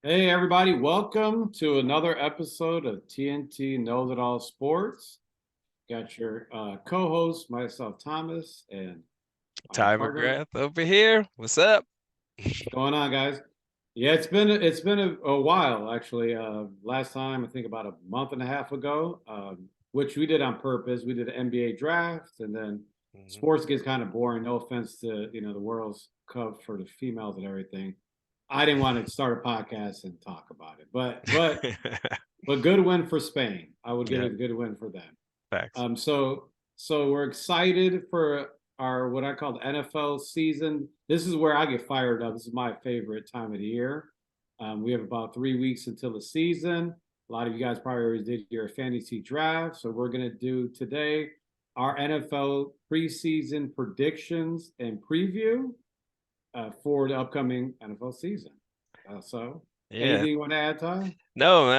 Hey everybody, welcome to another episode of TnT Knows It All Sports. Got your co-host, myself, Thomas, and our Ty partner. McGrath over here. What's up? What's going on, guys? Yeah, it's been a while actually. Last time I think about a month and a half ago, which we did on purpose. We did an NBA draft, and then Mhm. sports gets kind of boring. No offense to the World's Cup for the females and everything. I didn't want to start a podcast and talk about it, but good win for Spain. I would give Yeah, it a good win for them. facts. So we're excited for our what I call the NFL season. This is where I get fired up. This is my favorite time of the year. We have about 3 weeks until the season. A lot of you guys probably already did your fantasy draft. So we're gonna do today our NFL preseason predictions and preview for the upcoming NFL season. So Yeah. anything you want to add, Ty? No,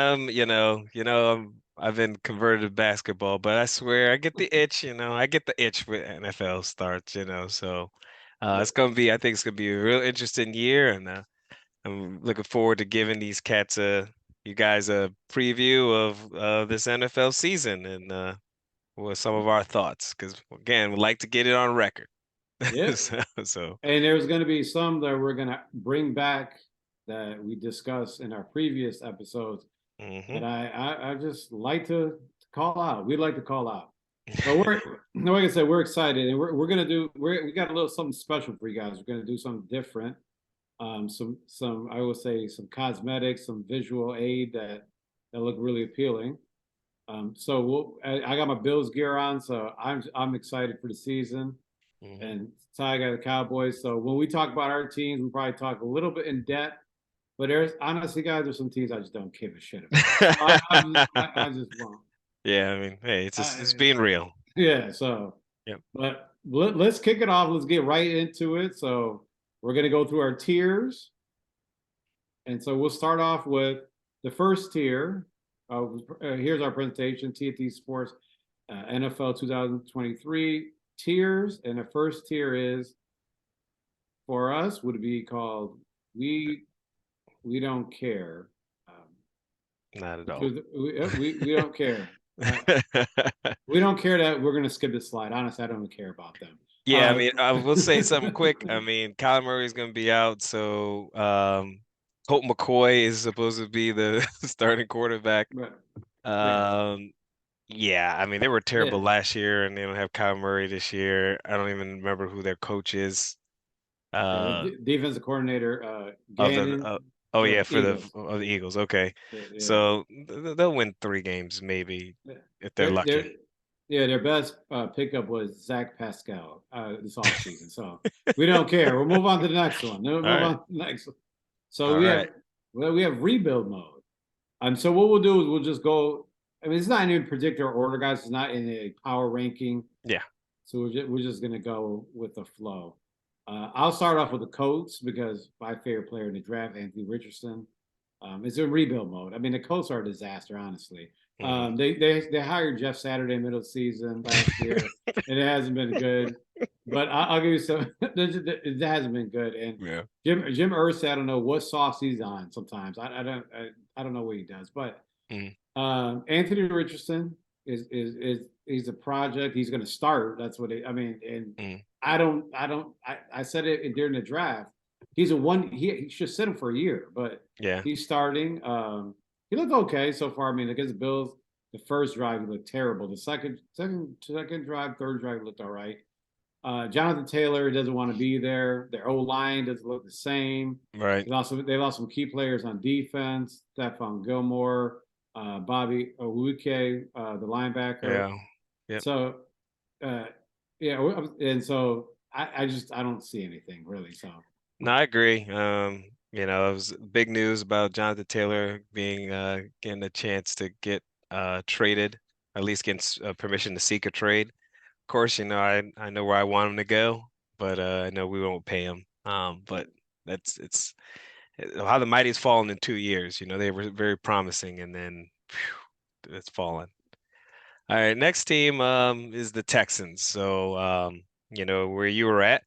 I've been converted to basketball, but I swear I get the itch, I get the itch with NFL starts, so I think it's gonna be a real interesting year, and I'm looking forward to giving you guys a preview of this NFL season and with some of our thoughts, because again, we'd like to get it on record. Yeah. So, And there's going to be some that we're going to bring back that we discussed in our previous episodes that mhm. I just like to call out. We'd like to call out. But we're like I said, we're excited and we're gonna do we got a little something special for you guys. We're gonna do something different. Some I would say some cosmetics, some visual aid that look really appealing. I got my Bills gear on, so I'm excited for the season. Mhm. And Ty got the Cowboys. So when we talk about our teams, we probably talk a little bit in depth. But there's honestly, guys, there's some teams I just don't give a shit about. So I just won't. Yeah, I mean, hey, it's I, being real. yeah. So, Yep. but let's kick it off. Let's get right into it. So we're gonna go through our tiers, and so we'll start off with the first tier. Here's our presentation: TNT Sports NFL 2023 tiers, and the first tier is for us would be called we we don't care. Not at all. Because we don't care. We don't care that we're gonna skip this slide. Honestly, I don't care about them. Yeah, I mean, I will say something quick. I mean, Kyler Murray is going to be out, so Colt McCoy is supposed to be the starting quarterback. Right. Yeah, Um, yeah, I mean, they were yeah. terrible last year, and they don't have Kyler Murray this year. I don't even remember who their coach is. Yeah, Uh, the defensive coordinator, of the Gannon, oh of yeah, the for the Eagles. of the Eagles. Okay, Yeah, so they'll win 3 games maybe yeah. if they're They're lucky. yeah, their best pickup was Zach Pascal this offseason. So we don't care. We'll move on to the next one. We'll All move right, on to the next one. So all right. we have rebuild mode. So what we'll do is we'll just go. I mean, it's not in particular order, guys. It's not in a power ranking. Yeah. So we're just gonna go with the flow. I'll start off with the Colts because my favorite player in the draft, Anthony Richardson, is in rebuild mode. I mean, the Colts are a disaster, honestly. Mhm. They hired Jeff Saturday middle of the season last year, and it hasn't been good. But I'll give you some. It hasn't been good. And Yeah. Jim Irsay, I don't know what sauce he's on. Sometimes I don't know what he does, but Mhm. Anthony Richardson is he's a project. He's going to start. That's what I mean. And Mhm. I said it during the draft. He's a one. He should sit him for a year, but Yeah. he's starting. He looked okay so far. I mean, against the Bills, the first drive he looked terrible. The second drive, third drive looked all right. Jonathan Taylor doesn't want to be there. Their O line doesn't look the same. Right. They lost some key players on defense. Stephon Gilmore, Bobby Owuke, the linebacker. Yeah. Yep. So uh, yeah, and so I don't see anything really. So No, I agree. It was big news about Jonathan Taylor being getting a chance to get traded, at least getting permission to seek a trade. Of course, I know where I want him to go, but I know we won't pay him. But that's it's how the mighty's fallen in 2 years. They were very promising, and then phew, it's fallen. All right, next team is the Texans. So where you were at.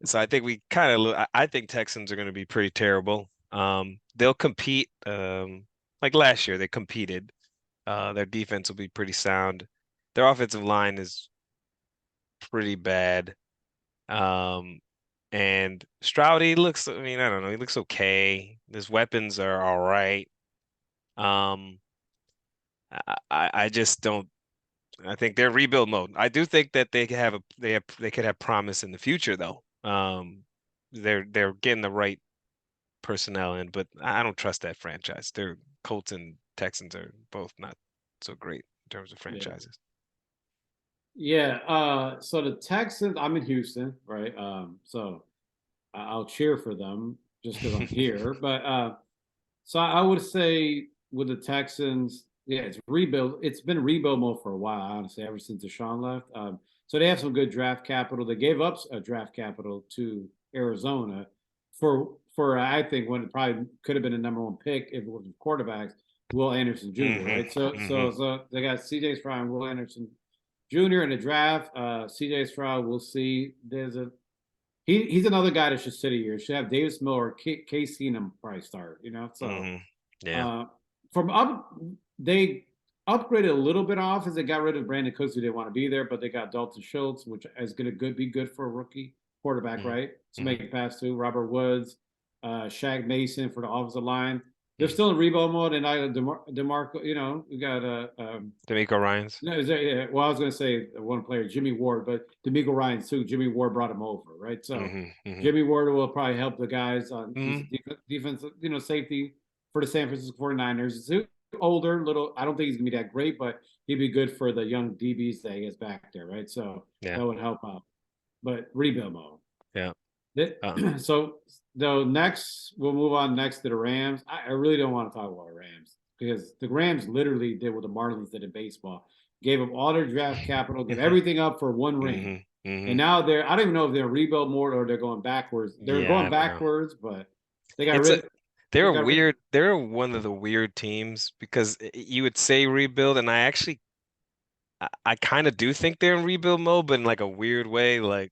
So I think we kind of I think Texans are going to be pretty terrible. They'll compete. Like last year, they competed. Their defense will be pretty sound. Their offensive line is pretty bad. Um, and Stroud, he looks, I mean, I don't know, he looks okay. His weapons are all right. Um, I just don't. I think they're rebuild mode. I do think that they could have promise in the future though. They're getting the right personnel in, but I don't trust that franchise. Their Colts and Texans are both not so great in terms of Yeah. franchises. Yeah. So the Texans, I'm in Houston, right? So I'll cheer for them just because I'm here. But so I would say with the Texans, yeah, it's rebuild. It's been rebuild mode for a while, honestly, ever since Deshaun left. So they have some good draft capital. They gave up a draft capital to Arizona for I think when it probably could have been a number one pick if it was quarterbacks, Will Anderson Jr. hmm Right. So hmm so so they got C.J. Stroud and Will Anderson Jr. in the draft. C.J. Stroud, we'll see. He's another guy that should sit a year. Should have Davis Miller, Case Keenum probably start. So hmm Yeah. uh, from up they upgraded a little bit off as they got rid of Brandon Cooks who didn't want to be there, but they got Dalton Schultz, which is going to be good for a rookie quarterback, hmm right? To hmm make it pass to Robert Woods, Shaq Mason for the offensive line. They're hmm still in rebuild mode, and Demarco. We got D'Amico Ryans. no, yeah, well, I was going to say one player, Jimmy Ward, but D'Amico Ryan too. Jimmy Ward brought him over, right? So Hmm Jimmy Ward will probably help the guys on hmm defense, safety for the San Francisco 49ers. He's older, little. I don't think he's going to be that great, but he'd be good for the young DBs that he has back there, right? So Yeah. that would help out. But rebuild mode. Yeah. Uh, So though next we'll move on next to the Rams. I really don't want to talk about the Rams because the Rams literally did what the Marlins did in baseball. Gave up all their draft capital, give everything up for one ring. And hmm now I don't even know if they're rebuild more or they're going backwards. They're Yeah, going I don't know. backwards, but they got It's a rid they're they a got rid weird they're one of the weird teams because you would say rebuild, and I kind of do think they're in rebuild mode, but in like a weird way. Like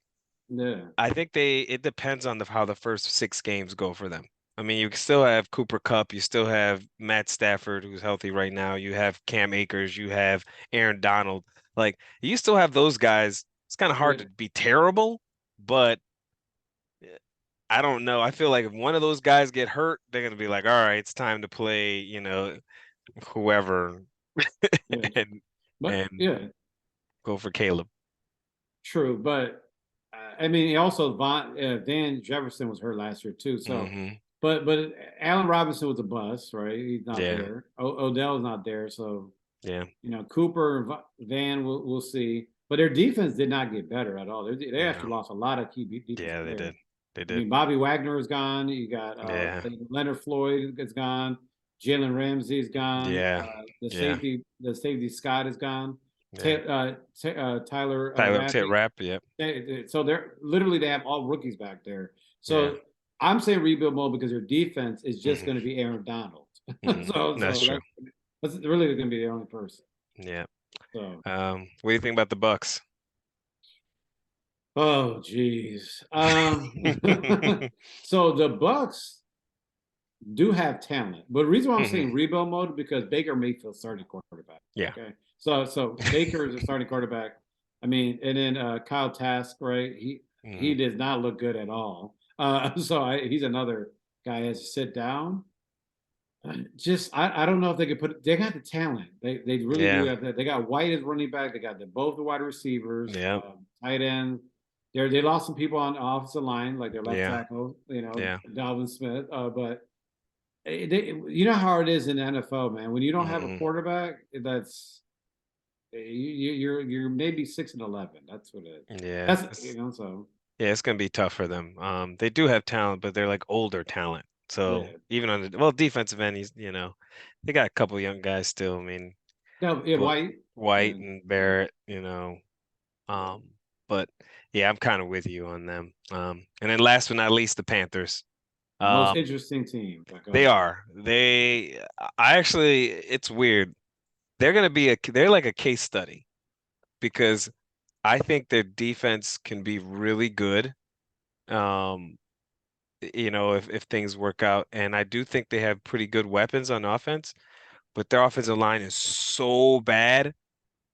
yeah. I think it depends on how the first 6 games go for them. I mean, you still have Cooper Kupp, you still have Matt Stafford, who's healthy right now. You have Cam Akers, you have Aaron Donald. Like you still have those guys. It's kind of hard Yeah. to be terrible, but I don't know. I feel like if one of those guys get hurt, they're gonna be like, all right, it's time to play, whoever Yeah. and But and yeah, go for Caleb. true. But I mean, also Van Jefferson was hurt last year too. So, Hmm but Allen Robinson was a bust, right? He's not Yeah, there. Odell's not there. So, yeah, Cooper and Van, we'll see. But their defense did not get better at all. They no, actually lost a lot of key defense yeah, they players. did. They I did. mean, Bobby Wagner is gone. You got Yeah, Leonard Floyd is gone. Jalen Ramsey is gone. yeah, yeah, The safety Scott is gone. yeah. Tyler Tyler Tit Rapp. Rap, yep. So they have all rookies back there. Yeah. So I'm saying rebuild mode because their defense is just hmm going to be Aaron Donald. hmm That's So true. that's really going to be the only person. Yeah. So What do you think about the Bucks? oh geez. So the Bucks do have talent, but the reason why I'm hmm saying rebuild mode because Baker Mayfield's starting quarterback. Yeah. Okay, so Baker is a starting quarterback. I mean, and then Kyle Trask, right? He hmm does not look good at all. He's another guy has to sit down. I don't know if they could put. They got the talent. They really do Yeah. have that. They got White as running back. They got both the wide receivers, Yeah. tight end. They lost some people on the offensive line, like their left Yeah. tackle, Yeah. Dalvin Smith. But you know how it is in the NFL, man. When you don't have a hmm quarterback, that's you're maybe 6-11. That's what it is. Yeah. That's so Yeah, it's gonna be tough for them. They do have talent, but they're like older talent. So yeah. even on the defensive end, they got a couple young guys still. I mean, No, yeah, but White White and and yeah, Barrett, yeah. but yeah, I'm kind of with you on them. And then last but not least, the Panthers. Most Um, interesting team. But go they ahead. are. I actually, it's weird. They're like a case study because I think their defense can be really good. Um, if things work out. And I do think they have pretty good weapons on offense, but their offensive line is so bad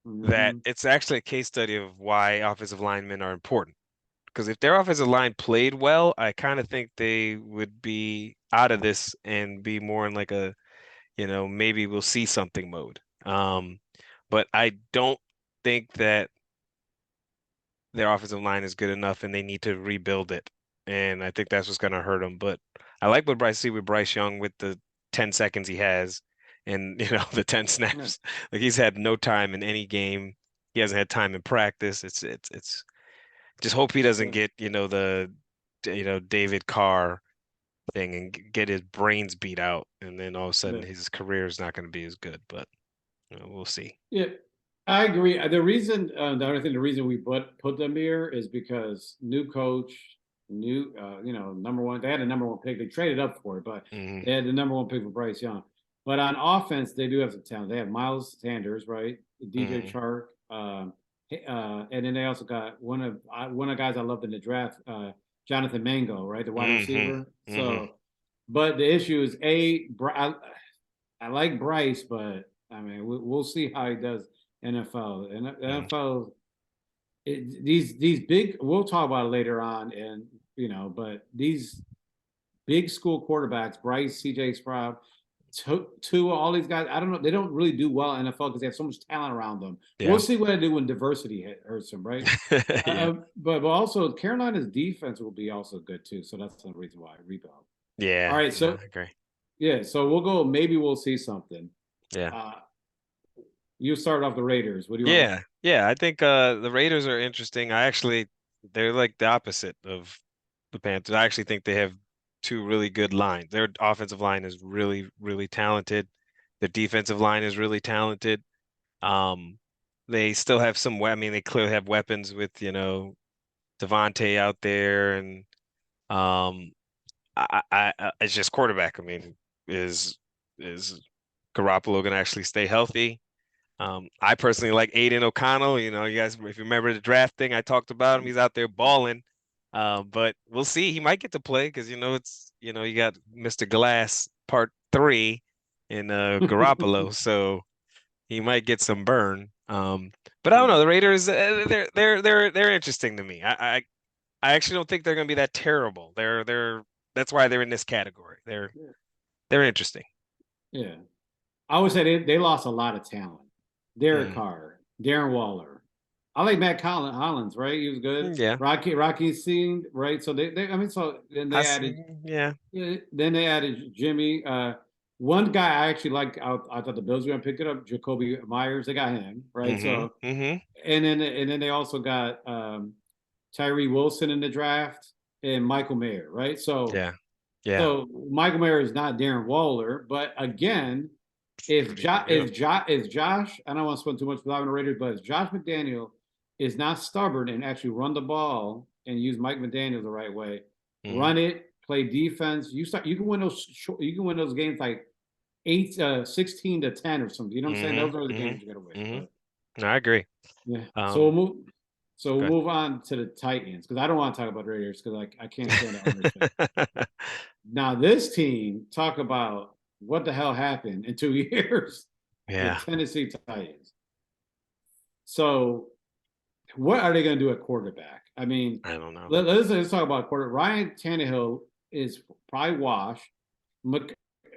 that Hmm. it's actually a case study of why offensive linemen are important. Because if their offensive line played well, I kind of think they would be out of this and be more in like a, maybe we'll see something mode. But I don't think that their offensive line is good enough and they need to rebuild it. And I think that's what's going to hurt them. But I like what Bryce see with Bryce Young with the 10 seconds he has and, the 10 Yeah. snaps. Like he's had no time in any game. He hasn't had time in practice. It's just hope he doesn't Yeah. get, David Carr thing and get his brains beat out. And then all of a sudden Yeah. his career is not going to be as good, but we'll see. Yeah, I agree. The reason we put them here is because new coach, new, number one. They had a number one pick. They traded up for it, but Hmm. they had the number one pick for Bryce Young. But on offense, they do have some talent. They have Miles Sanders, right? DJ Hmm. Chark, and then they also got one of the guys I loved in the draft, Jonathan Mango, right, the wide Hmm. receiver. Hmm. So, but the issue is I like Bryce, but I mean, we'll see how he does NFL. And Hmm. NFL, these big. We'll talk about it later on, and but these big school quarterbacks, Bryce, C.J. Stroud, two, all these guys. I don't know. They don't really do well in NFL because they have so much talent around them. We'll Yeah. see what they do when diversity hurts them, right? Yeah. But also Carolina's defense will be also good too. So that's the reason why I rebound. All Yeah. right, No, so I agree. yeah, so we'll go. Maybe we'll see something. Yeah. Uh, you start off the Raiders. What do you want? Yeah. Yeah. I think the Raiders are interesting. They're like the opposite of the Panthers. I actually think they have two really good lines. Their offensive line is really, really talented. Their defensive line is really talented. Um, they still have I mean, they clearly have weapons with, Devontae out there and um it's just quarterback. I mean, is Garoppolo gonna actually stay healthy? I personally like Aiden O'Connell. You guys, if you remember the draft thing, I talked about him. He's out there balling. But we'll see. He might get to play because you got Mr. Glass Part 3 in Garoppolo, so he might get some burn. But I don't Yeah, know. The Raiders, they're interesting to me. I actually don't think they're going to be that terrible. That's why they're in this category. They're interesting. yeah. I would say they lost a lot of talent. Derek Mm. Carr, Darren Waller. I like Matt Hollins, right? He was good. Yeah. Rocky Scene, right? So they I mean, so then I they s- added, yeah. yeah, then they added Jimmy. One guy I actually like. I thought the Bills were gonna pick it up. Jacoby Myers. They got him, right? Mm-hmm. So Mm-hmm. and then they also got Tyree Wilson in the draft and Michael Mayer, right? So Yeah. Yeah. so Michael Mayer is not Darren Waller, but again, if Pretty good. Josh, I don't want to spend too much time on the Raiders, but if Josh McDaniel is not stubborn and actually run the ball and use Mike McDaniel the right way, Mm-hmm. run it, play defense, you can win those games like 16-10 or something. You know what I'm saying? Those are Mm-hmm. the games you got to win. Mm-hmm. Mm-hmm. But No, I agree. yeah, so Um, we'll good. move on to the Titans because I don't want to talk about the Raiders because I can't stand the ownership. Now, this team, talk about what the hell happened in 2 years. The Yeah. Tennessee Titans. So, what are they going to do at quarterback? I mean, I don't know. let's talk about quarter. Ryan Tannehill is probably washed.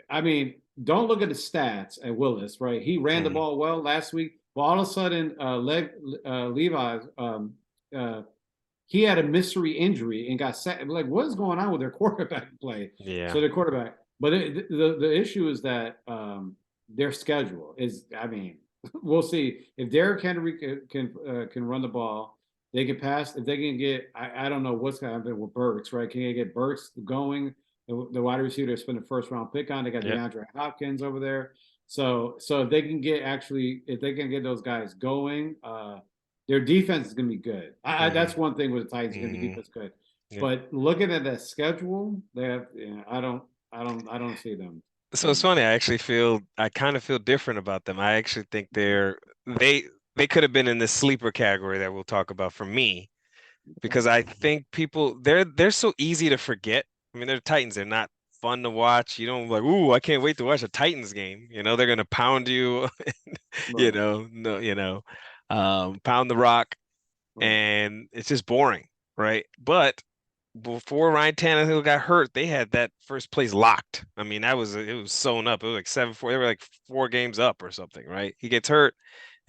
I mean, don't look at the stats at Willis, right? He ran the Mm. ball well last week, but all of a sudden, Levi, uh, he had a mystery injury and got set. Like, what is going on with their quarterback play? Yeah. So their quarterback, but the issue is that their schedule is. I mean, we'll see if Derrick Henry can run the ball. They can pass. If they can get, I don't know what's going to happen with Burks, right? Can they get Burks going? The wide receiver they spent a first round pick on. They got Yep. DeAndre Hopkins over there. So if they can get those guys going, their defense is going to be good. Mm-hmm. That's one thing with the Titans, going to be Mm-hmm. defense good. Yep. But looking at that schedule, they have. I don't see them So it's doing funny. I kind of feel different about them. I actually think they they could have been in this sleeper category that we'll talk about for me that. because I think they're so easy to forget I mean, they're Titans. They're not fun to watch. You don't like, ooh, I can't wait to watch a Titans game. They're gonna pound you, Right. no, pound the rock, Right. and it's just boring, right? But before Ryan Tannehill got hurt, they had that first place locked. I mean, it was sewn up. It was like 7-4. They were like 4 games up or something, right? He gets hurt,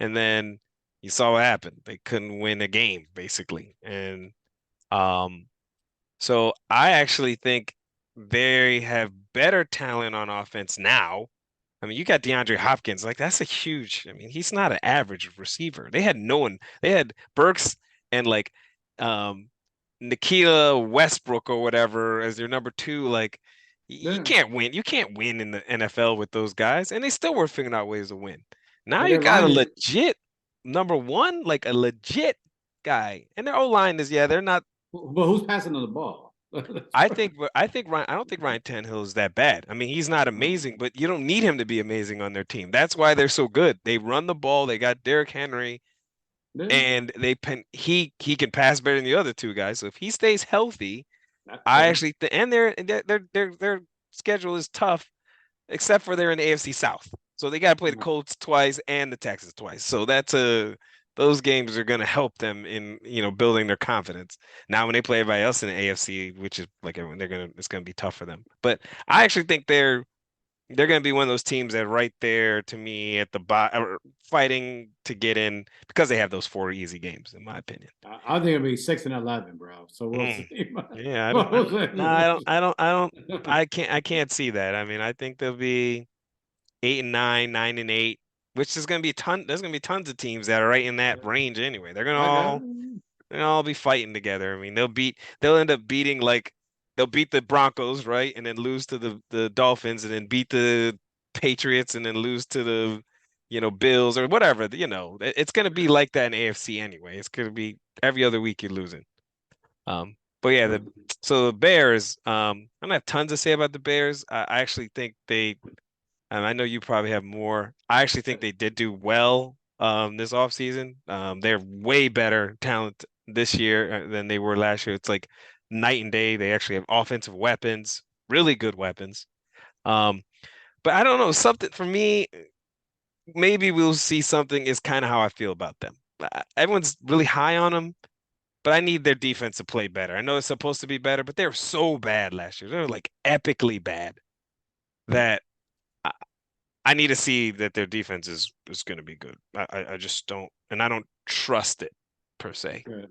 and then you saw what happened. They couldn't win a game, basically. And um, so I actually think they have better talent on offense now. I mean, you got DeAndre Hopkins, like that's a huge, I mean, he's not an average receiver. They had no one, they had Burks and like um Nikita Westbrook or whatever as their number two. Like you Yeah. can't win. You can't win in the NFL with those guys. And they still were figuring out ways to win. Now But you their got a line is, legit number one, like a legit guy. And their O-line is, yeah, they're not. but who's passing on the ball? I don't think Ryan Tannehill is that bad. I mean, he's not amazing, but you don't need him to be amazing on their team. That's why they're so good. They run the ball. They got Derrick Henry, Yeah, and he can pass better than the other two guys. So if he stays healthy, that's I fair. actually and their schedule is tough, except for they're in the AFC South. So they got to play the Colts twice and the Texans twice. So those games are going to help them in building their confidence. Now when they play everybody else in the AFC, which is like it's going to be tough for them. But I actually think they're going to be one of those teams that right there to me at the bottom, fighting to get in because they have those 4 easy games, in my opinion. I think it'll be 6-11, bro. So we'll see. Yeah, I can't see that. I mean, I think they'll be 8-9, 9-8, which is going to be there's going to be tons of teams that are right in that range anyway. I got it. They're gonna all be fighting together. I mean, they'll end up beating like they'll beat the Broncos, right? And then lose to the Dolphins and then beat the Patriots and then lose to the Bills or whatever. It's gonna be like that in AFC anyway. It's gonna be every other week you're losing. But yeah, so the Bears, I don't have tons to say about the Bears. I actually think I know you probably have more. I actually think they did do well this offseason. They're way better talent this year than they were last year. It's like night and day. They actually have offensive weapons, really good weapons. Um, but I don't know, something for me, maybe we'll see something is kind of how I feel about them. Everyone's really high on them, but I need their defense to play better. I know it's supposed to be better, but they were so bad last year. They were like epically bad that I need to see that their defense is going to be good. I just don't, and I don't trust it per se. Yeah.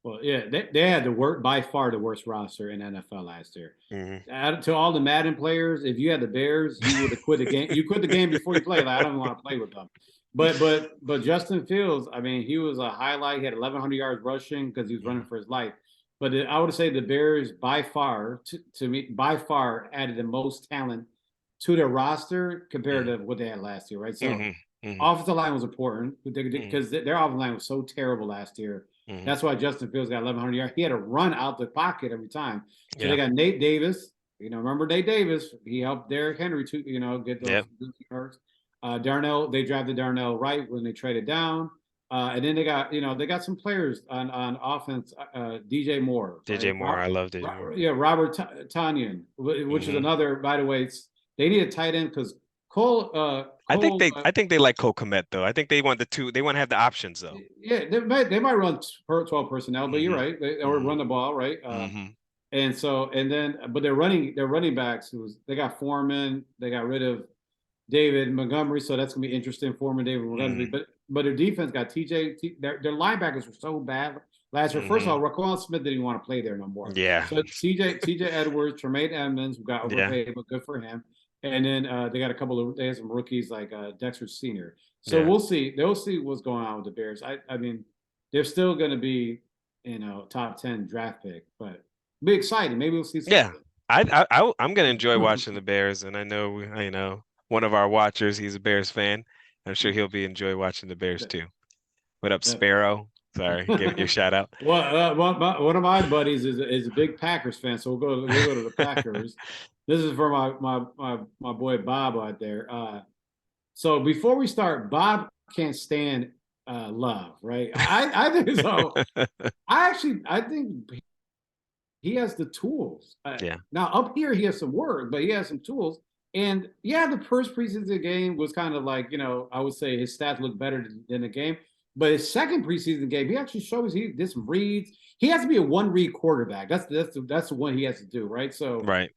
Well, yeah, they had by far the worst roster in NFL last year. To all the Madden players, if you had the Bears, you would have quit the game. You quit the game before you played. Like, I don't want to play with them. But Justin Fields, I mean, he was a highlight. He had 1,100 yards rushing because he was running for his life. But I would say the Bears, by far, to me, by far, added the most talent to their roster compared to what they had last year, right? So offensive line was important because their offensive line was so terrible last year. That's why Justin Fields got 1,100 yards. He had to run out the pocket every time. So they got Nate Davis. Remember Nate Davis? He helped Derrick Henry to get those yards. Darnell, they drafted Darnell Wright when they traded down. And then they got some players on offense. DJ Moore. DJ Moore, I love DJ Moore. Yeah, Robert Tonyan, which is another. By the way, they need a tight end because Cole. I think they like Cole Kmet though. I think they want They want to have the options though. Yeah, they might run 12 personnel, but you're right. Or run the ball, right? But their running backs they got Foreman. They got rid of David Montgomery, so that's gonna be interesting. Foreman, David Montgomery, but their defense got their linebackers were so bad last year. First of all, Raquan Smith didn't even want to play there no more. Yeah. So TJ Edwards, Tremaine Edmonds, who got overpaid, but good for him. And then they got they had some rookies like Dexter Senior. So we'll see. They'll see what's going on with the Bears. I mean, they're still going to be, top 10 draft pick, but be exciting. Maybe we'll see something. Yeah, I'm going to enjoy watching the Bears, and I know one of our watchers, he's a Bears fan. I'm sure he'll enjoy watching the Bears too. What up, Sparrow? Sorry, giving you a shout out. Well, one of my buddies is a big Packers fan, so we'll go to the Packers. This is for my boy Bob out there. So before we start, Bob can't stand love, right? I think so. I think he has the tools. Yeah. Now up here he has some work, but he has some tools. And yeah, the first preseason game was kind of like, I would say his stats look better than the game. But his second preseason game, he actually shows he did some reads. He has to be a one-read quarterback. That's the one he has to do, right? So Right.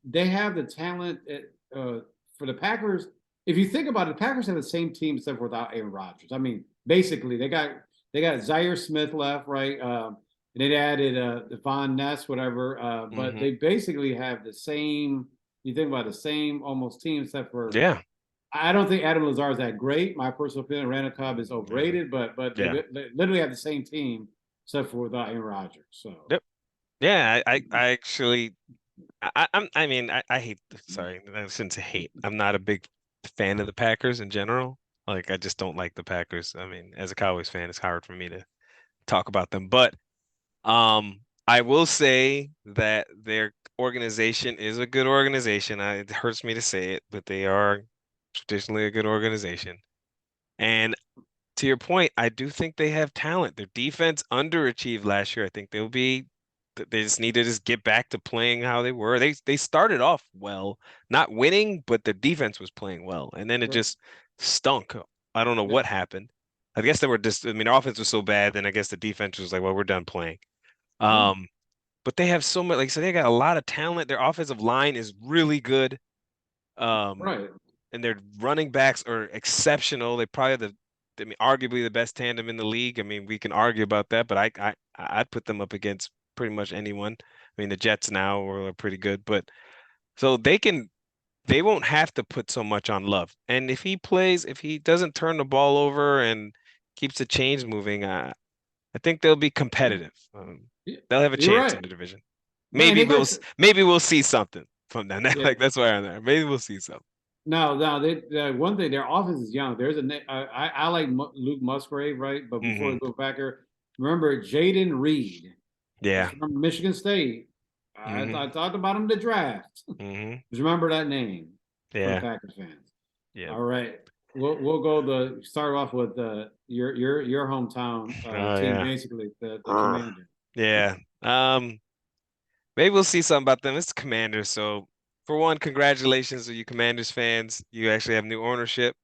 they have the talent for the Packers. If you think about it, the Packers have the same team except without Aaron Rodgers. I mean, basically they got Zaire Smith left, right? And they added Von Ness, whatever. But they basically have the same. You think about the same almost team, except for I don't think Adam Lazar is that great. My personal opinion, Randall Cobb is overrated, but they literally have the same team except for without Aaron Rodgers. So Yep. Yeah, I actually I mean I hate, sorry, I shouldn't say hate. I'm not a big fan of the Packers in general. Like I just don't like the Packers. I mean, as a Cowboys fan, it's hard for me to talk about them. But I will say that their organization is a good organization. It hurts me to say it, but they are traditionally a good organization. And to your point, I do think they have talent. Their defense underachieved last year. I think they just need to just get back to playing how they were. They started off well, not winning, but the defense was playing well. And then it just stunk. I don't know what happened. I guess they were just, I mean, the offense was so bad, then I guess the defense was like, well, we're done playing. But they have so much, like I said, they got a lot of talent. Their offensive line is really good. right. And their running backs are exceptional. They probably I mean, arguably the best tandem in the league. I mean, we can argue about that, but I'd put them up against pretty much anyone. I mean, the Jets now are pretty good, but so they won't have to put so much on Love. And if he doesn't turn the ball over and keeps the chains moving, I think they'll be competitive. They'll have a chance in the division. Maybe we'll see something from them. Like that's why I'm there. Maybe we'll see something. No, one thing, their offense is young. There's I like Luke Musgrave, right? But before we go back here, remember Jaden Reed? Yeah. From Michigan State. I talked about him in the draft. Just remember that name. Yeah. For Packers fans. Yeah. All right. We'll go start off with your hometown team, basically the Commanders. Yeah. Maybe we'll see something about them. It's the Commanders. So for one, congratulations to you Commanders fans. You actually have new ownership.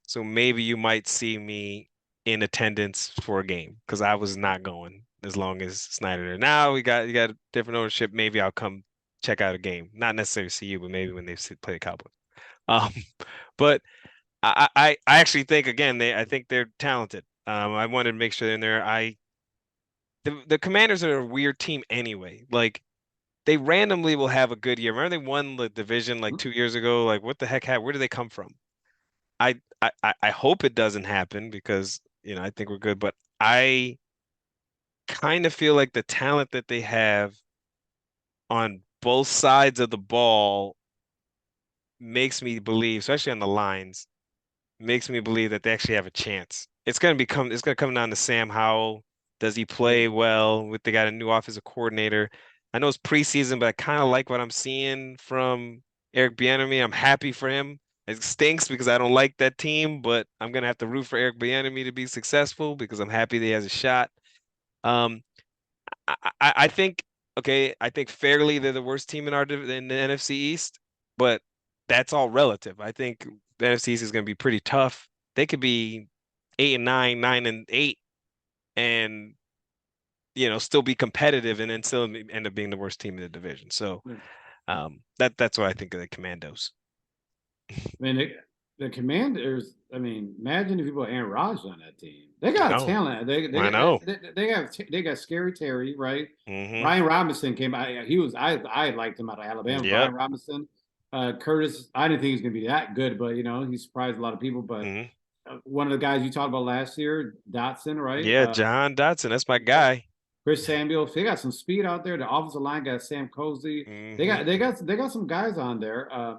So maybe you might see me in attendance for a game because I was not going as long as Snyder there. Now you got different ownership. Maybe I'll come check out a game. Not necessarily see you, but maybe when they play the Cowboys. But I actually think again I think they're talented. I wanted to make sure they're in there. The Commanders are a weird team anyway. Like they randomly will have a good year. Remember they won the division like 2 years ago? Like what the heck where did they come from? I hope it doesn't happen because I think we're good, but I kind of feel like the talent that they have on both sides of the ball makes me believe, especially on the lines, makes me believe that they actually have a chance. It's gonna come down to Sam Howell. Does he play well? They got a new offensive coordinator. I know it's preseason, but I kind of like what I'm seeing from Eric Bieniemy. I'm happy for him. It stinks because I don't like that team, but I'm gonna have to root for Eric Bieniemy to be successful because I'm happy that he has a shot. I think I think fairly they're the worst team in the NFC East, but that's all relative. I think the NFC East is going to be pretty tough. They could be 8-9, 9-8, and still be competitive, and then still end up being the worst team in the division. So that's what I think of the Commandos. I mean, the Commanders. I mean, imagine if you put Aaron Rodgers on that team. They got talent. I know. They got Scary Terry, right? Mm-hmm. Ryan Robinson came out. I liked him out of Alabama. Yep. Ryan Robinson, Curtis. I didn't think he was going to be that good, but he surprised a lot of people. But one of the guys you talked about last year, Dotson, right? Yeah, John Dotson. That's my guy. Chris Samuel. They got some speed out there. The offensive line got Sam Cozy. They got some guys on there.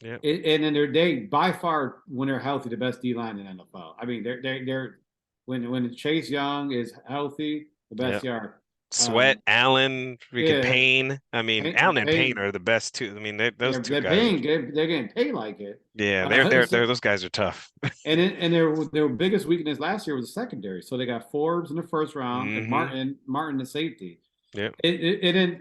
Yeah. And then they by far when they're healthy, the best D line in NFL. I mean, they're when Chase Young is healthy, the best yard. Sweat, Allen, freaking Payne. I mean, Allen and Payne are the best too. I mean, those two guys. They're getting paid like it. Yeah, those guys are tough. and their biggest weakness last year was the secondary. So they got Forbes in the first round and Martin the safety. Yep.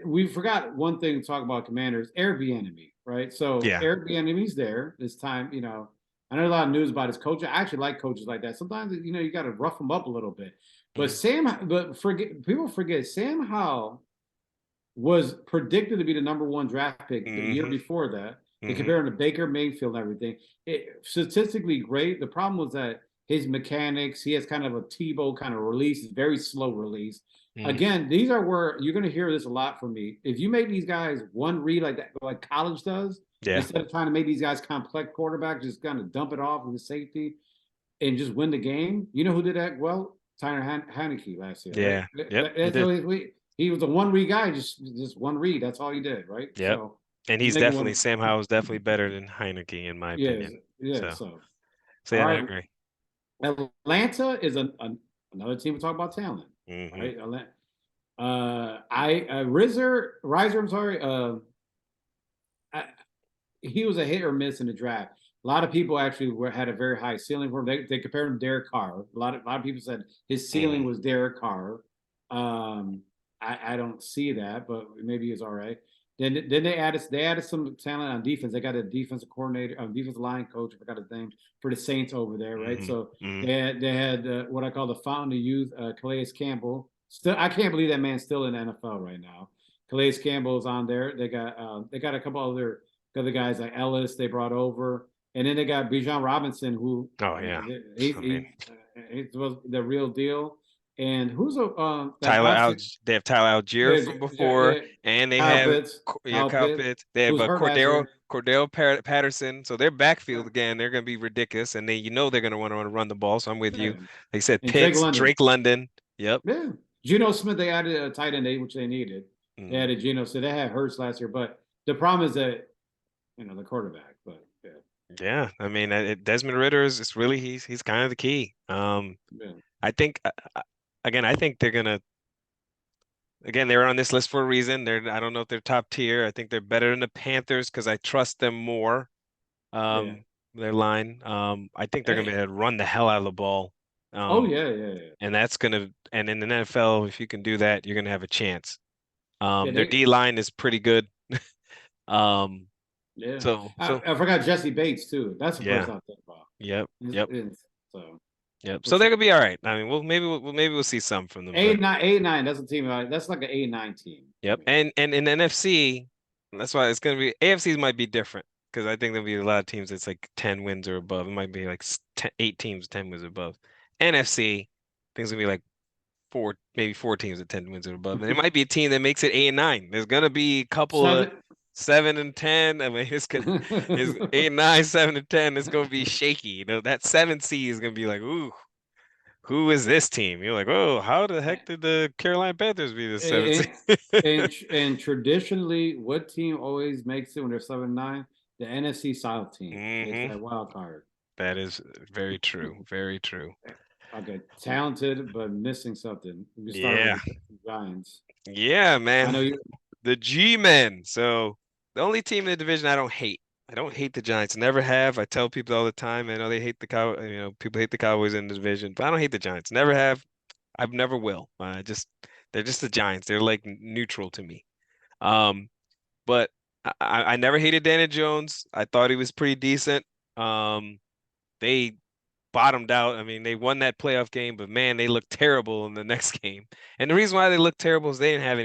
We forgot one thing to talk about Commanders, Eric Bieniemy, right? So Yeah. Eric Bieniemy's there this time. I know a lot of news about his coach. I actually like coaches like that. Sometimes you got to rough them up a little bit. But Mm. people forget Sam Howell was predicted to be the number one draft pick the year Mm-hmm. before that. They Mm-hmm. compare him to Baker Mayfield and everything. Statistically great. The problem was that his mechanics, he has kind of a Tebow kind of release, it's very slow release. Mm. Again, these are where you're going to hear this a lot from me. If you make these guys one read like that, like college does, Yeah. instead of trying to make these guys complex quarterbacks, just kind of dump it off in the safety and just win the game. You know who did that well? Tyler Haneke last year, right? Yeah. Yep. He did. He was a one read guy, just one read. That's all he did, right? Yep. So And you he's make definitely one, Sam Howell is definitely better than Heineke in my yeah, opinion. yeah. So So so all yeah, I right, agree. Atlanta is another team we talk about talent, Mm-hmm. right? Riser. I'm sorry. I, he was a hit or miss in the draft. A lot of people actually had a very high ceiling for him. They compared him to Derek Carr. A lot of people said his ceiling Mm-hmm. was Derek Carr. I don't see that, but maybe he's all right. Then they added some talent on defense. They got a defensive coordinator, defensive line coach. I forgot his name for the Saints over there, right? Mm-hmm. So Mm-hmm. they had what I call the fountain of youth, Calais Campbell. Still, I can't believe that man's still in the NFL right now. Calais Campbell is on there. They got a couple other guys like Ellis they brought over, and then they got Bijan Robinson, who Oh yeah. he's I mean, he was the real deal. And who's that Tyler Al offensive they have Tyler Algier from before, and they Kyle have Pitts, Kyle Pitts. They have who's hurt last Cordero year. Patterson. So their backfield again, they're going to be ridiculous, and they're going to want to run the ball. So I'm with you. Yeah. They said And Drake Pitts, London. Drake London. Yep. Yeah. Geno Smith, they added a tight end, which they needed. They Mm. added Geno, so they had Hurts last year. But the problem is that, the quarterback. But yeah. Yeah, I mean, Desmond Ritter is it's really he's kind of the key. Yeah. I think again, I think they're gonna again they're on this list for a reason. I don't know if they're top tier. I think they're better than the Panthers because I trust them more. Yeah. Their line. I think they're gonna be Hey. able to run the hell out of the ball. Oh Um, yeah, yeah, yeah. and in the NFL, if you can do that, you're gonna have a chance. Yeah, Their D line is pretty good. Um, yeah. so so I forgot Jesse Bates too. That's the yeah, person I think about. yep, yep. So Yep. we'll So they're see. gonna be all right. I mean, maybe we'll see some from them, but 8-9. That's a team. That's like an 8-9 team to yep. me. And in NFC, that's why it's gonna be AFCs might be different because I think there'll be a lot of teams that's like 10 wins or above. It might be like 8 teams 10 wins or above. NFC, I think it's gonna be like maybe four teams at 10 wins or above. And it might be a team that makes it 8-9. There's gonna be a couple of Seven. 7 and 10. I mean, it's 8-9, 7 and 10. It's gonna be shaky. That 7 seed is gonna be like, ooh. Who is this team? You're like, oh, how the heck did the Carolina Panthers be the seventh and, seed? and traditionally, what team always makes it when they're 7-9? The NFC South team. It's Hmm. that wild card. That is very true. Very true. Okay, talented but missing something. We can start with Yeah. the Giants. Yeah, I man. know you. The G-men. So the only team in the division I don't hate. I don't hate the Giants. Never have. I tell people all the time. I know they hate the people hate the Cowboys in the division, but I don't hate the Giants. Never have. I never will. They're just the Giants. They're like neutral to me. Um, but I never hated Daniel Jones. I thought he was pretty decent. They bottomed out. I mean, they won that playoff game, but man, they looked terrible in the next game. And the reason why they looked terrible is they didn't have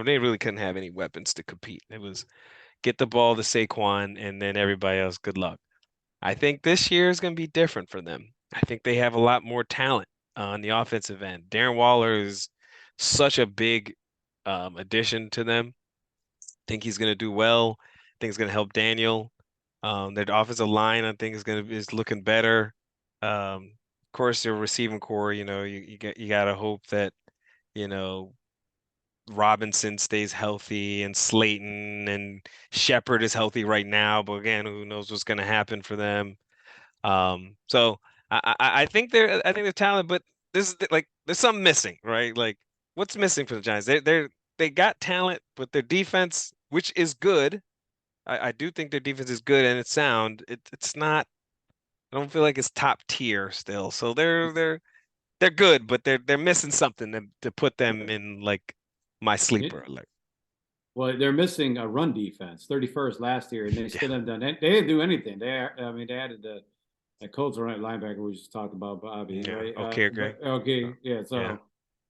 they really couldn't have any weapons to compete. It was get the ball to Saquon and then everybody else, good luck. I think this year is going to be different for them. I think they have a lot more talent on the offensive end. Darren Waller is such a big addition to them. Think he's going to do well. I think it's going to help Daniel. Their offensive line, I think, is looking better. Of course, their receiving core, you gotta hope that, you know, Robinson stays healthy and Slayton and Shepard is healthy right now. But again, who knows what's going to happen for them? So I think they're talented, but like there's something missing, right? Like what's missing for the Giants? They got talent, but their defense, which is good, I do think their defense is good and it's sound. It's not. I don't feel like it's top tier still. So they're good, but they're missing something to put them in like my sleeper alert. Well, they're missing a run defense, 31st last year, and they still haven't done it. They didn't do anything. They added the Colts right linebacker we just talked about, Bobby, right? Okay. Yeah. So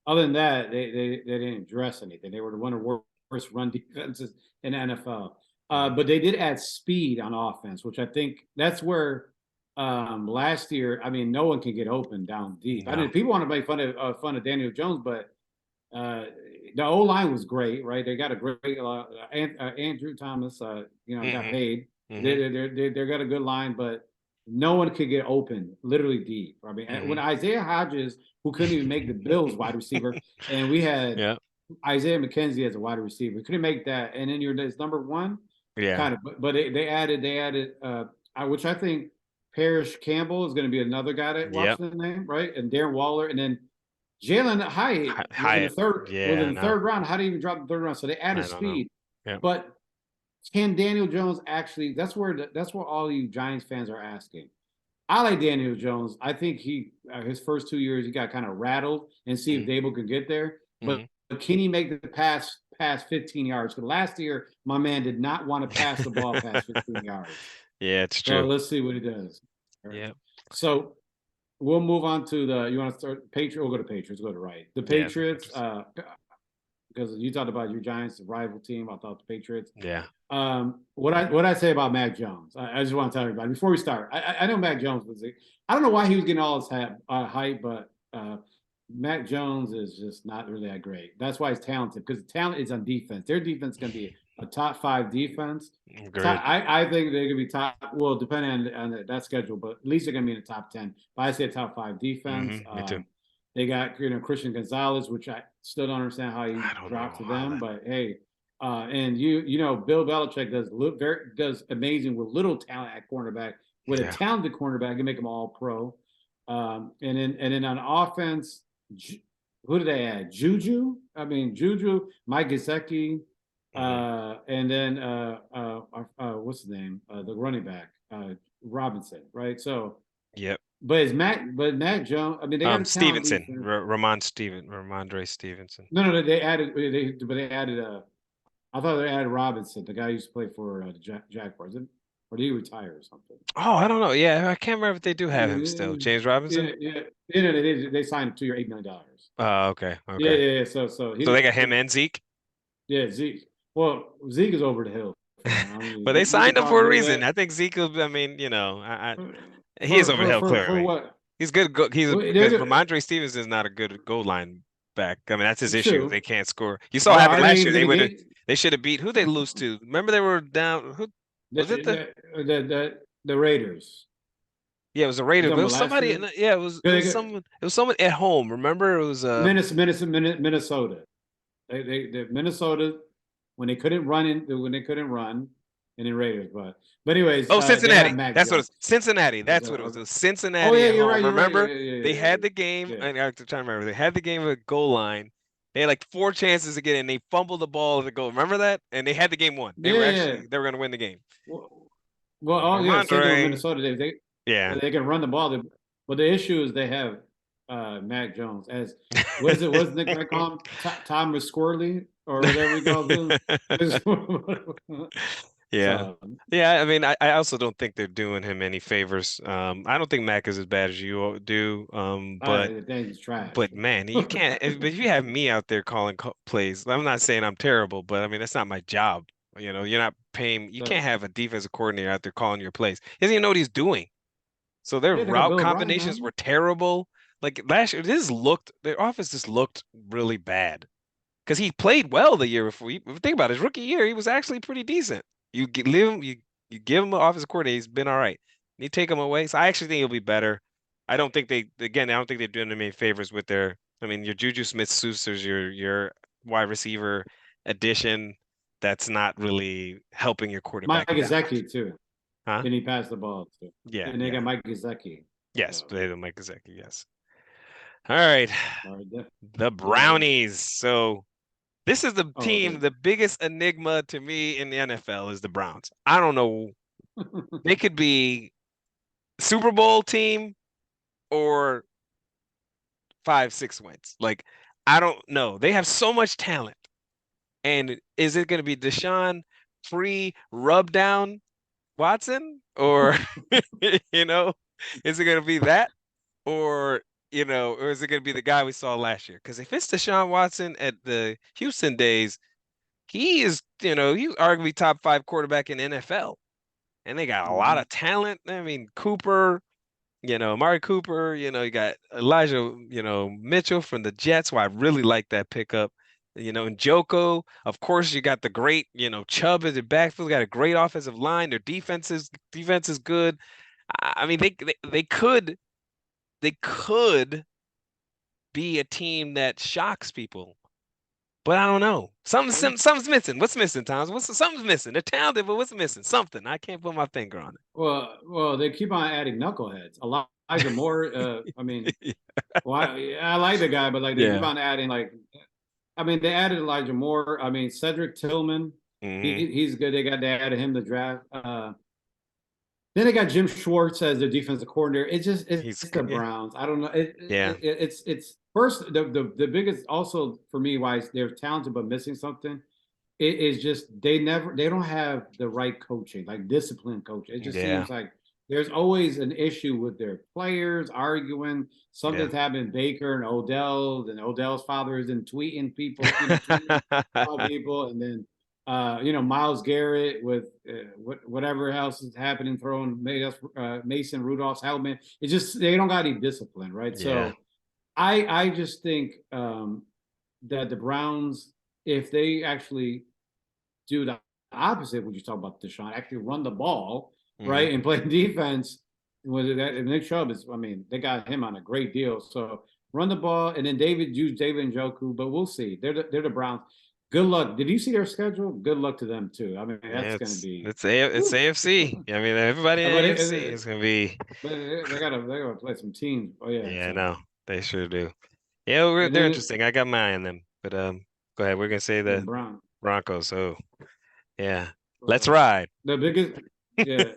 other than that, they didn't address anything. They were one of the worst run defenses in the NFL. But they did add speed on offense, which I think that's where last year, I mean, no one can get open down deep. No. I mean, people want to make fun of Daniel Jones, but the O line was great, right? They got a great Andrew Thomas, got paid. They got a good line, but no one could get open, literally deep. I mean, when Isaiah Hodgins, who couldn't even make the Bills wide receiver, and we had Isaiah McKenzie as a wide receiver, couldn't make that, and then you're his number one, kind of. But they added, which I think Parrish Campbell is going to be another guy that watch the name, right? And Darren Waller, and then Jalen Hyatt was in the third round. How do you even drop the third round? So they added speed. But can Daniel Jones actually? That's what all you Giants fans are asking. I like Daniel Jones. I think his first 2 years he got kind of rattled and see if Dable could get there. But can he make the pass past 15 yards? Because last year my man did not want to pass the ball past 15 yards. Yeah, it's true. So let's see what he does. Right. Yeah. So we'll move on to you want to start Patriots? We'll go to Patriots. Go to right. The Patriots, because you talked about your Giants, the rival team. I thought the Patriots. Yeah. What I say about Mac Jones? I just want to tell everybody before we start. I know Mac Jones I don't know why he was getting all his hype, but Mac Jones is just not really that great. That's why he's talented, because the talent is on defense. Their defense is going to be a top 5 defense. I think they're going to be top. Well, depending on that schedule, but at least they're going to be in the top 10. But I say a top 5 defense. Me too. They got Christian Gonzalez, which I still don't understand how he dropped to them. But hey, and Bill Belichick does amazing with little talent at cornerback. With a talented cornerback, you make them all pro. And then on offense, who did they add? Juju. Mike Gesicki, and then what's his name? The running back, Robinson, right? So. Yep. But Matt Jones. I mean, they got Stevenson, Ramondre Stevenson. No, they added. I thought they added Robinson, the guy who used to play for the Jaguars, or did he retire or something? Oh, I don't know. Yeah, I can't remember if they do have him still. James Robinson. Yeah. They signed him to $8 million. Oh, okay. Yeah. So they got him and Zeke. Yeah, Zeke. Well, Zeke is over the hill. But they signed him for a reason. I think Zeke will. I mean, he is over the hill clearly. For what? He's good. Because Ramondre Stevenson is not a good goal line back. I mean, that's his issue. They can't score. You saw what happened last year. They should have beat. Who they lose to? Remember they were down. Who was it? The Raiders. Yeah, it was the Raiders. It was somebody. Yeah, it was someone. It was someone at home. Remember, it was Minnesota. They Minnesota when they couldn't run, and then Raiders, but anyways. Cincinnati. That's what it was. Cincinnati. That's what it was. It was Cincinnati. Oh yeah, you're right. Remember, they had the game. And I'm trying to remember. They had the game at goal line. They had like 4 chances to get in. They fumbled the ball at the goal. Remember that? And they had the game won. They were going to win the game. Minnesota. They can run the ball. But the issue is they have Mac Jones as what's the guy called him? Tom Squirrely or whatever we call him. Yeah. I mean, I also don't think they're doing him any favors. I don't think Mac is as bad as you do. But man, you can't. If you have me out there calling plays, I'm not saying I'm terrible, but I mean that's not my job. You're not paying. You can't have a defensive coordinator out there calling your plays. He doesn't even know what he's doing. So their route combinations were terrible. Like last year, their offense just looked really bad. Because he played well the year before. Think about his rookie year, he was actually pretty decent. You give him an offensive coordinator, he's been all right. You take him away, so I actually think he'll be better. I don't think they're doing him any favors with your Juju Smith-Schuster's your wide receiver addition. That's not really helping your quarterback. Mike Gesicki too. Huh? Then he passed the ball too. Yeah. And they got Mike Gesicki. Yes, they have Mike Gesicki. Yes. All right. The Brownies. So this is the team. The biggest enigma to me in the NFL is the Browns. I don't know. They could be Super Bowl team or 5-6 wins. Like, I don't know. They have so much talent. And is it going to be Deshaun pre-rub down Watson, or is it going to be that, or or is it going to be the guy we saw last year? Because if it's Deshaun Watson at the Houston days, he is, he's arguably top 5 quarterback in NFL, and they got a lot of talent. I mean, Cooper, Amari Cooper, you got Elijah, Mitchell from the Jets, who I really like that pickup. And Joko, of course, you got the great, Chubb as a backfield, got a great offensive line. Their defense is good. I mean, they could be a team that shocks people, but I don't know. Something's missing. What's missing, Tom? Something's missing? They're talented, but what's missing? Something. I can't put my finger on it. Well, they keep on adding knuckleheads. Elijah Moore. I mean, well, I like the guy, but like they keep on adding I mean, they added Elijah Moore. I mean, Cedric Tillman. He's good. They added him to draft. Then they got Jim Schwartz as their defensive coordinator. It's the Browns. I don't know. It's first the biggest also for me why they're talented but missing something. It is just they don't have the right coaching, like disciplined coaching. It just seems like there's always an issue with their players arguing. Something's happened. Baker and Odell's father is in tweeting people, tweeting people, and then Myles Garrett with whatever else is happening, throwing Mason Rudolph's helmet. It's just they don't got any discipline, right? So I just think that the Browns, if they actually do the opposite, what you talk about, Deshaun, actually run the ball, right, and play defense. Nick Chubb is, I mean, they got him on a great deal. So run the ball, and then David Njoku, but we'll see. They're the Browns. Good luck. Did you see their schedule? Good luck to them too. I mean, that's going to be. It's AFC. I mean, everybody in AFC is going to be. They gotta play some teams. Oh yeah. Yeah, no, they sure do. Yeah, they're interesting. I got my eye on them. But go ahead. We're gonna say the Broncos. Oh, yeah. Let's ride. The biggest. Yeah.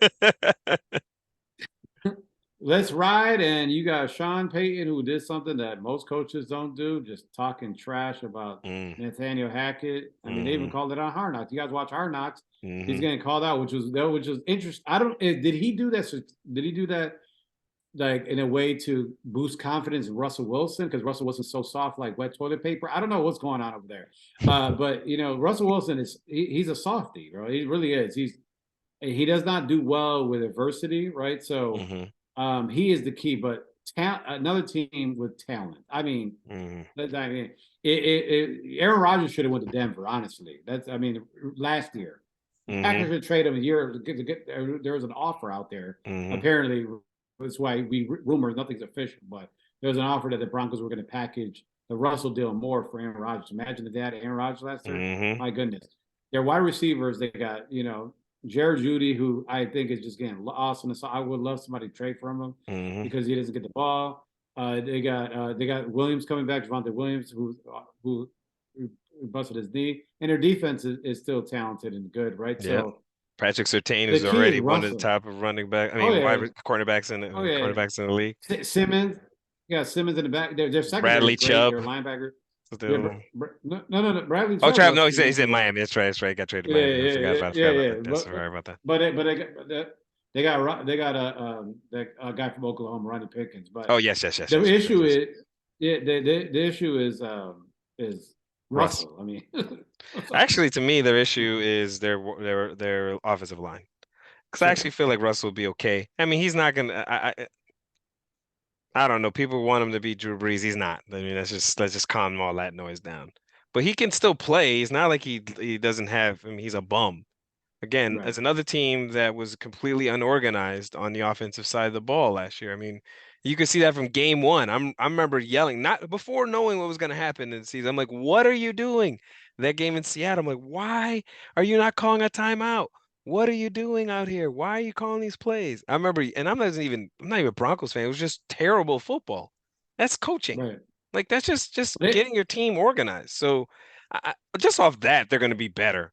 Let's ride, and you got Sean Payton, who did something that most coaches don't do, just talking trash about Nathaniel Hackett. I mean, they even called it on Hard Knocks. You guys watch Hard Knocks. He's getting called out, which was interesting. I don't. Did he do that? Did he do that like in a way to boost confidence in Russell Wilson? Because Russell Wilson's so soft like wet toilet paper. I don't know what's going on over there. But Russell Wilson he's a softie, bro. He really is. He does not do well with adversity, right? So. He is the key, but another team with talent. I mean, Aaron Rodgers should have went to Denver. Honestly, last year, Packers should trade him a year to get. There was an offer out there. Apparently, that's why we rumors nothing's official, but there was an offer that the Broncos were going to package the Russell deal more for Aaron Rodgers. Imagine if they had Aaron Rodgers last year. My goodness, their wide receivers. They got Jared Judy, who I think is just getting lost in the sauce. I would love somebody to trade from him because he doesn't get the ball. They got Williams coming back, Javonte Williams, who busted his knee, and their defense is still talented and good, right? Yeah. So Patrick Surtain is already one of the top of running back. Cornerbacks in the league. Simmons, Simmons in the back. Their secondary Bradley Chubb, their linebacker. No. Bradley. Oh, Trav. No, he's in Miami. That's right. Got traded to Miami. I forgot about that. Sorry about that. But they got that guy from Oklahoma, Ronnie Pickens. But yes. The issue is Russell. I mean, actually, to me, their issue is their offensive line. Because I actually feel like Russell will be okay. I mean, he's not gonna. I don't know. People want him to be Drew Brees. He's not. I mean, let's just calm all that noise down. But he can still play. He's not like he doesn't have. I mean, he's a bum. Again, as another team that was completely unorganized on the offensive side of the ball last year. I mean, you could see that from game one. I remember yelling, not before knowing what was going to happen in the season. I'm like, what are you doing? That game in Seattle, I'm like, why are you not calling a timeout? What are you doing out here? Why are you calling these plays? I remember, and I'm not even a Broncos fan. It was just terrible football. That's coaching. Right. Like that's just getting your team organized. So just off that, they're going to be better.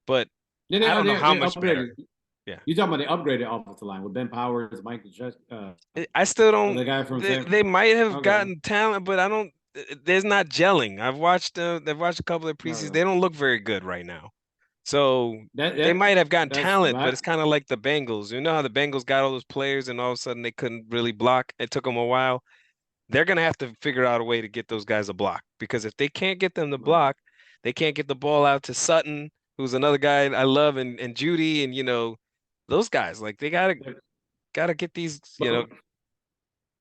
But I don't know how much better. Yeah. You're talking about the upgraded offensive line with Ben Powers, Mike. I still don't. The guy from they might have gotten talent, but I don't there's not gelling. I've watched a couple of preseasons. No, They don't look very good right now. So that they that might have gotten that's talent, but my it's kind of like the Bengals. You know how the Bengals got all those players and all of a sudden they couldn't really block. It took them a while. They're gonna have to figure out a way to get those guys a block because if they can't get them to right. block, they can't get the ball out to Sutton, who's another guy I love, and Judy, and those guys. Like they gotta get these, But,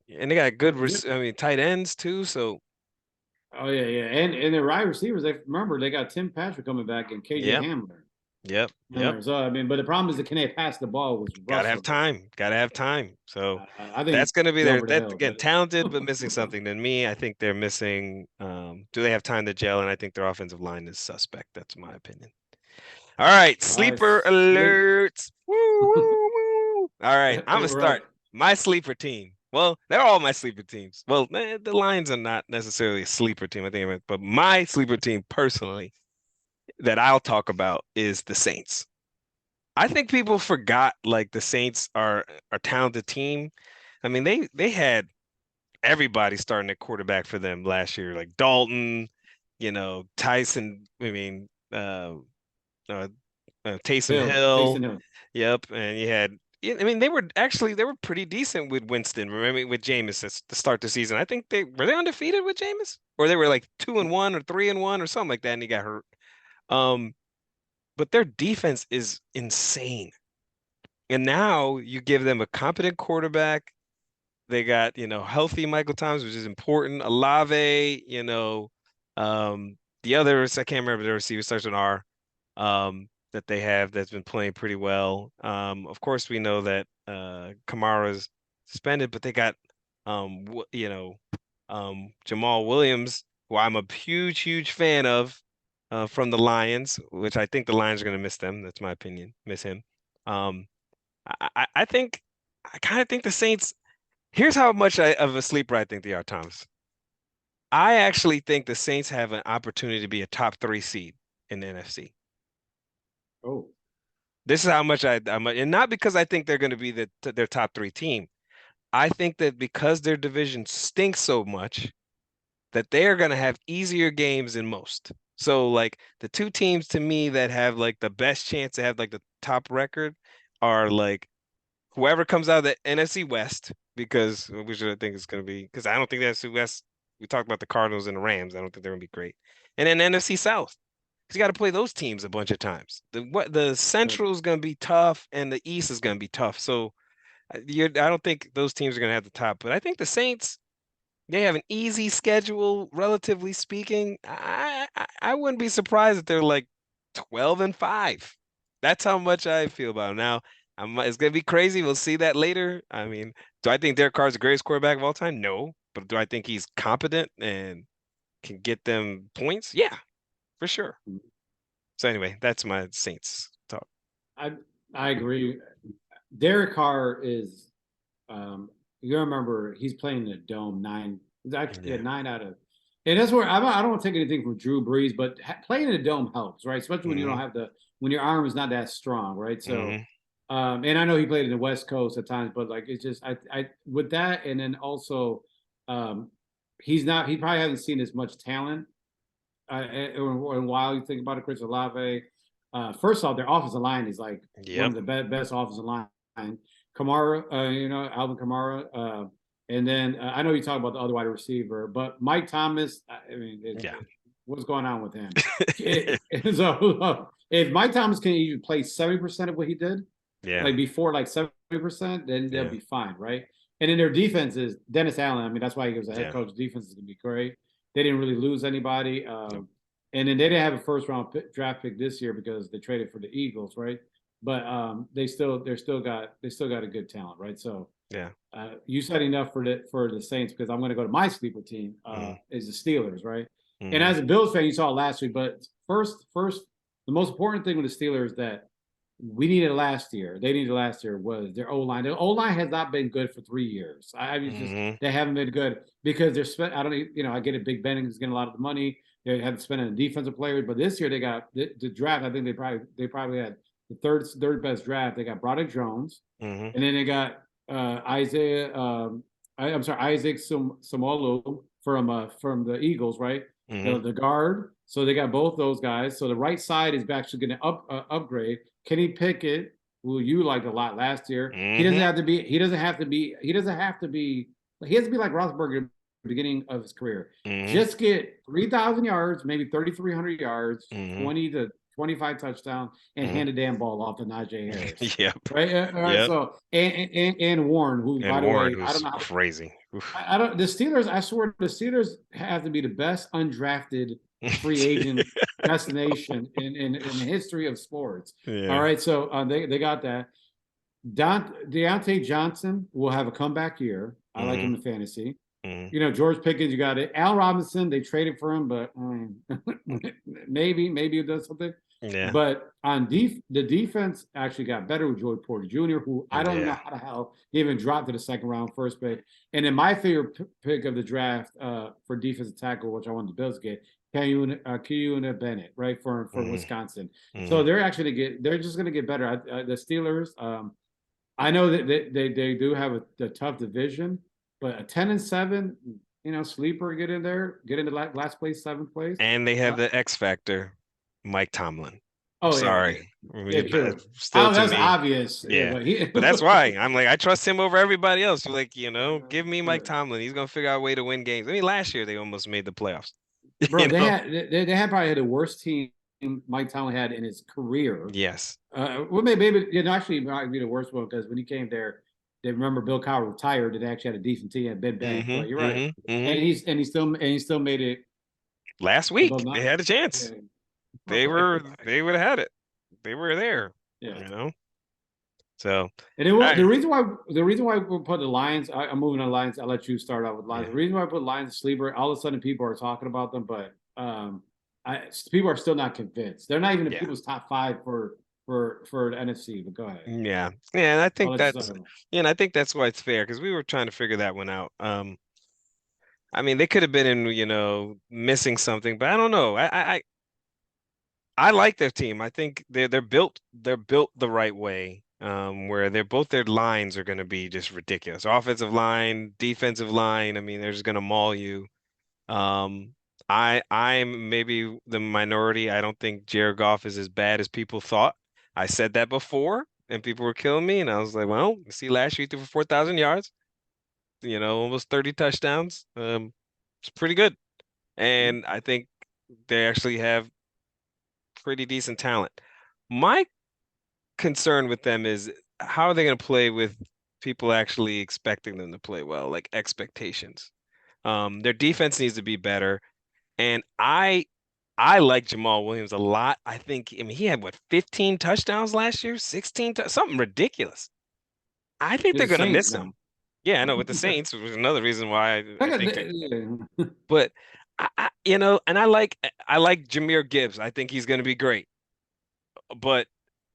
and they got good, but just, I mean, tight ends too. So oh yeah, and the wide receivers. They remember they got Tim Patrick coming back and KJ yep, Hamler. yep. So I mean, but the problem is the can they pass the ball was Gotta have Russell. time. Gotta have time. So I think that's gonna be he's their over the that hill, again, but talented but missing something. Than me, I think they're missing. Do they have time to gel? And I think their offensive line is suspect. That's my opinion. All right, all right, sleeper sleep. alerts. Woo, woo, woo. All right, I'm gonna We're up. start my sleeper team. Well, they're all my sleeper teams. Well, the Lions are not necessarily a sleeper team, I think, but my sleeper team personally that I'll talk about is the Saints. I think people forgot like the Saints are a talented team. I mean, they had everybody starting at quarterback for them last year, like Dalton, Tyson. I mean, uh, Taysom Hill. Taysom Hill. Yep, and you had. Yeah, I mean, they were pretty decent with Winston. Remember with Jameis to start the season. I think they undefeated with Jameis, or they were like 2-1 or 3-1 or something like that, and he got hurt. Um, but their defense is insane. And now you give them a competent quarterback. They got, healthy Michael Thomas, which is important. Olave, the others, I can't remember the receiver starts with R, that they have that's been playing pretty well. Of course, we know that Kamara's suspended, but they got, Jamal Williams, who I'm a huge, huge fan of, from the Lions, which I think the Lions are going to miss them. That's my opinion. Miss him. Um, I think I kind of think the Saints. Here's how much of a sleeper I think they are, Thomas. I actually think the Saints have an opportunity to be a top 3 seed in the NFC. Oh, This is how much and not because I think they're going to be their top 3 team. I think that because their division stinks so much that they are going to have easier games than most. So like the two teams to me that have like the best chance to have like the top record are like whoever comes out of the NFC West, which I think is going to be, because I don't think the NFC West, we talked about the Cardinals and the Rams. I don't think they're going to be great. And then NFC South, because you got to play those teams a bunch of times. The right. Central is going to be tough, and the East is going to be tough. So I don't think those teams are going to have the top. But I think the Saints, they have an easy schedule, relatively speaking. I wouldn't be surprised if they're like 12-5. That's how much I feel about them. Now, it's gonna be crazy. We'll see that later. I mean, do I think Derek Carr's the greatest quarterback of all time? No. But do I think he's competent and can get them points? Yeah, for sure. So anyway, that's my Saints talk. I I agree. Derek Carr is you remember he's playing in the dome nine. He's actually Yeah. 9 out of, and that's where I don't want to take anything from Drew Brees, but playing in the dome helps, right? Especially when you don't hmm have when your arm is not that strong, right? So, hmm and I know he played in the West Coast at times, but like it's just I with that, and then also, um, he probably hasn't seen as much talent in a while. You think about it, Chris Olave. First off, their offensive line is like one Yep. of the best offensive line. Kamara, Alvin Kamara, and then I know you talk about the other wide receiver, but Mike Thomas. I mean, Yeah. what's going on with him? So if Mike Thomas can even play 70% of what he did, Yeah. like before, like 70%, then they'll Yeah. be fine, right? And then their defense is Dennis Allen. I mean, that's why he was a head Yeah. coach. Defense is gonna be great. They didn't really lose anybody. Nope. And then they didn't have a first round draft pick this year because they traded for the Eagles, right? But they still got a good talent, right? So Yeah. you said enough for the Saints because I'm going to go to my sleeper team Mm-hmm. is the Steelers, right? And Mm-hmm. as a Bills fan, you saw it last week. But first, the most important thing with the Steelers that we needed last year, they needed last year was their O line. Their O line has not been good for 3 years. I was just Mm-hmm. they haven't been good because they're spent. I don't, I get it. Big Ben is getting a lot of the money. They had to spend on defensive players, but this year they got the draft. I think they probably had the third best draft. They got Broderick Jones, Mm-hmm. and then they got Isaiah. I'm sorry, Isaac Samolu the Eagles, right? Mhm. The guard. So they got both those guys. So the right side is actually going to upgrade. Kenny Pickett, who you liked a lot last year, he doesn't Mhm. have to be. He doesn't have to be. He doesn't have to be. He has to be like Roethlisberger at the beginning of his career. Mhm. Just get 3,000 yards, maybe 3,300 yards, Mhm. 20 to 25 touchdowns, and Mhm. hand a damn ball off to Najee Harris. Yep. Right. All right. Yep. So and Warren, who by And the Warren, way, I don't who's know. crazy. Oof. I don't. The Steelers. I swear, the Steelers have to be the best undrafted free agent destination in the history of sports. All Yeah. right. So they got that. Deontay Johnson will have a comeback year. I like him Mhm. in fantasy. Mhm. George Pickens, you got it. Al Robinson, they traded for him, but maybe it does something. Yeah. But on the defense actually got better with Joey Porter Jr., who I don't know Yeah. how the hell he even dropped to the second round, first pick. And then my favorite pick of the draft for defensive tackle, which I wanted the Bills to get, Keanu Bennett, right, for Mhm. Wisconsin. So Mhm. they're just going to get better. The Steelers, I know that they do have a tough division, but a 10-7, sleeper, get in there, get into last place, seventh place. And they have the X factor, Mike Tomlin. I'm Oh yeah, sorry. yeah, true. Still Oh, to that's me, obvious. Yeah, yeah. but he, But that's why I'm like, I trust him over everybody else. Like, give me Mike Tomlin. He's gonna figure out a way to win games. I mean, last year they almost made the playoffs. bro, You know? they had probably the worst team Mike Tomlin had in his career. Yes. Well, maybe actually it might be the worst one because when he came there, they remember Bill Cowher retired. They actually had a decent team and Ben Bank. Mm-hmm. But you're right, Mm-hmm. Mm-hmm. and he still made it Last above week they nine. had a chance. Yeah. They Right. they would have had it. They were there. Yeah. You know? So And it will, I the reason why we put the Lions, I'm moving on Lions. I'll let you start out with Lions. yeah. The reason why I put Lions sleeper, all of a sudden people are talking about them, but people are still not convinced. They're not even in Yeah. people's top five for the NFC. But go ahead. Yeah. Yeah, and I I'll think let you that's start. yeah, and I think that's why it's fair because we were trying to figure that one out. I mean, they could have been in, missing something, but I don't know. I like their team. I think they're built the right way. Where their lines are going to be just ridiculous. Offensive line, defensive line. I mean, they're just going to maul you. Um, I'm maybe the minority. I don't think Jared Goff is as bad as people thought. I said that before, and people were killing me, and I was like, well, see, last year he threw for 4,000 yards. Almost 30 touchdowns. It's pretty good. And I think they actually have pretty decent talent. My concern with them is how are they going to play with people actually expecting them to play well, like expectations. Their defense needs to be better, and I like Jamal Williams a lot. I mean, he had what, 15 touchdowns last year, 16, something ridiculous. I think You're they're the going to Saints miss now. him. Yeah, I know with the Saints, which was another reason why I think but and I like Jameer Gibbs. I think he's going to be great. But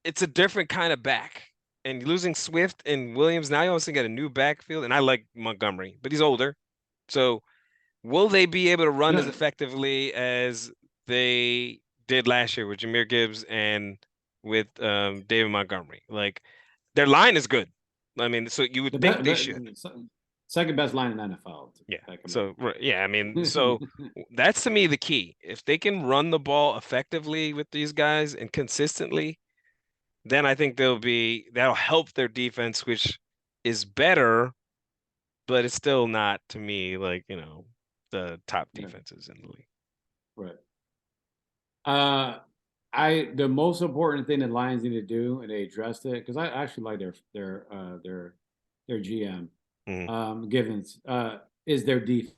it's a different kind of back. And losing Swift and Williams, now you also get a new backfield. And I like Montgomery, but he's older. So will they be able to run as No, effectively as they did last year with Jameer Gibbs and with David Montgomery? Like their line is good. I mean, so you would the think they should. second best line in the NFL. Yeah. Second So yeah, I mean, best. so that's to me the key. If they can run the ball effectively with these guys and consistently, then I think that'll help their defense, which is better, but it's still not to me like, the top Yeah, defenses in the league. right. The most important thing that Lions need to do, and they addressed it because I actually like their GM, Mhm. Givens, is their defense.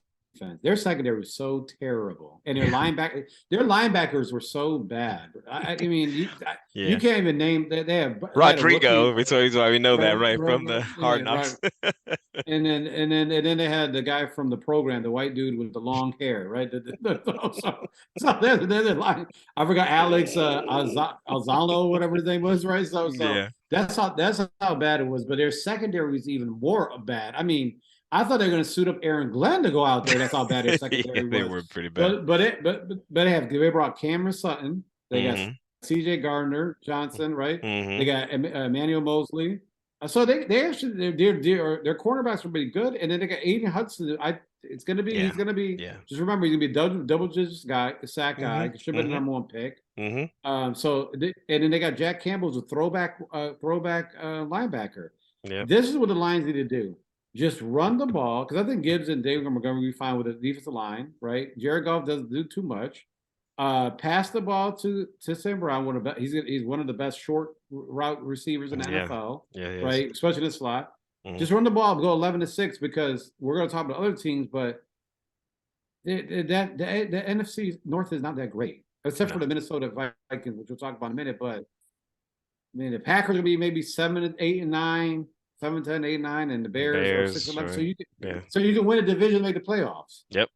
Their secondary was so terrible, and their linebackers were so bad. I mean, you Yeah. can't even name that they had a rookie, Rodrigo, so why we know that, right, right, right, from right, the yeah, Hard right. Knocks. And then they had the guy from the program, the white dude with the long hair, right? So they're the line. I forgot Alex Alzano, whatever his name was, right? So Yeah. that's how bad it was. But their secondary was even more bad. I mean, I thought they were going to suit up Aaron Glenn to go out there. That's how bad their Yeah, secondary they was. were pretty bad. But they brought Cameron Sutton. They got Hmm. C.J. Gardner Johnson, right? They Hmm. got Emmanuel Mosley. So they actually their cornerbacks were pretty good, and then they got Aiden Hudson. It's gonna be. Yeah. He's gonna be. Yeah. Just remember, he's gonna be double digits guy, a sack guy. Should have been the number one pick. So and then they got Jack Campbell's a throwback linebacker. Yeah. This is what the Lions need to do. Just run the ball, because I think Gibbs and David Montgomery will be fine with the defensive line, right? Jared Goff doesn't do too much. Pass the ball to St. Brown. He's one of the best short route receivers in the NFL, right? Especially in the slot. Just run the ball, go 11-6, because we're going to talk about other teams, but the NFC North is not that great, except for the Minnesota Vikings, which we'll talk about in a minute. But I mean, the Packers are going to be maybe 7, 8, and 9, 7, 10, 8, 9, and the Bears are 6, 11. Right. So you can win a division, make the playoffs. Yep.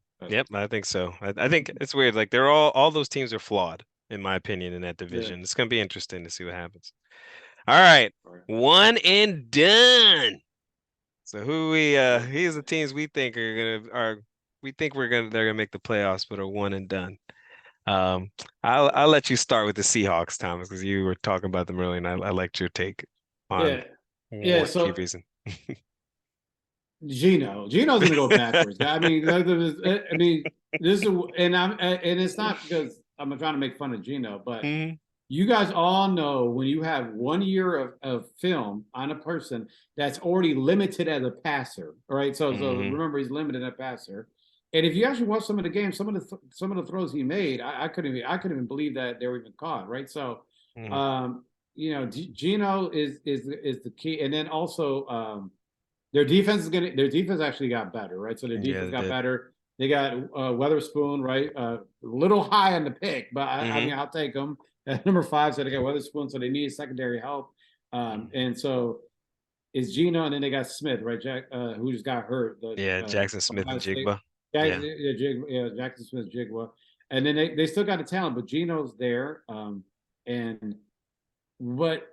I think so. I think it's weird. Like they're all those teams are flawed, in my opinion, in that division. Yeah. It's gonna be interesting to see what happens. All right. One and done. So here's the teams we think they're gonna make the playoffs, but are one and done. I'll let you start with the Seahawks, Thomas, because you were talking about them earlier, and I liked your take on key reason. Geno's gonna go backwards. I mean, this is, and it's not because I'm trying to make fun of Geno, but you guys all know when you have 1 year of film on a person that's already limited as a passer, all right? So remember, he's limited as a passer. And if you actually watch some of the games, some of the throws he made, I couldn't even believe that they were even caught, right? So, Geno is the key, and then also. Their defense actually got better, right? So their defense got better. They got Weatherspoon, right? A little high on the pick, but I mean, I'll take them at number 5. So they got Weatherspoon, so they need secondary help. And so it's Geno, and then they got Smith, right? Jack, who just got hurt. Jackson Smith and Jigba. Jackson Smith, Jigba, and then they still got the talent, but Geno's there. But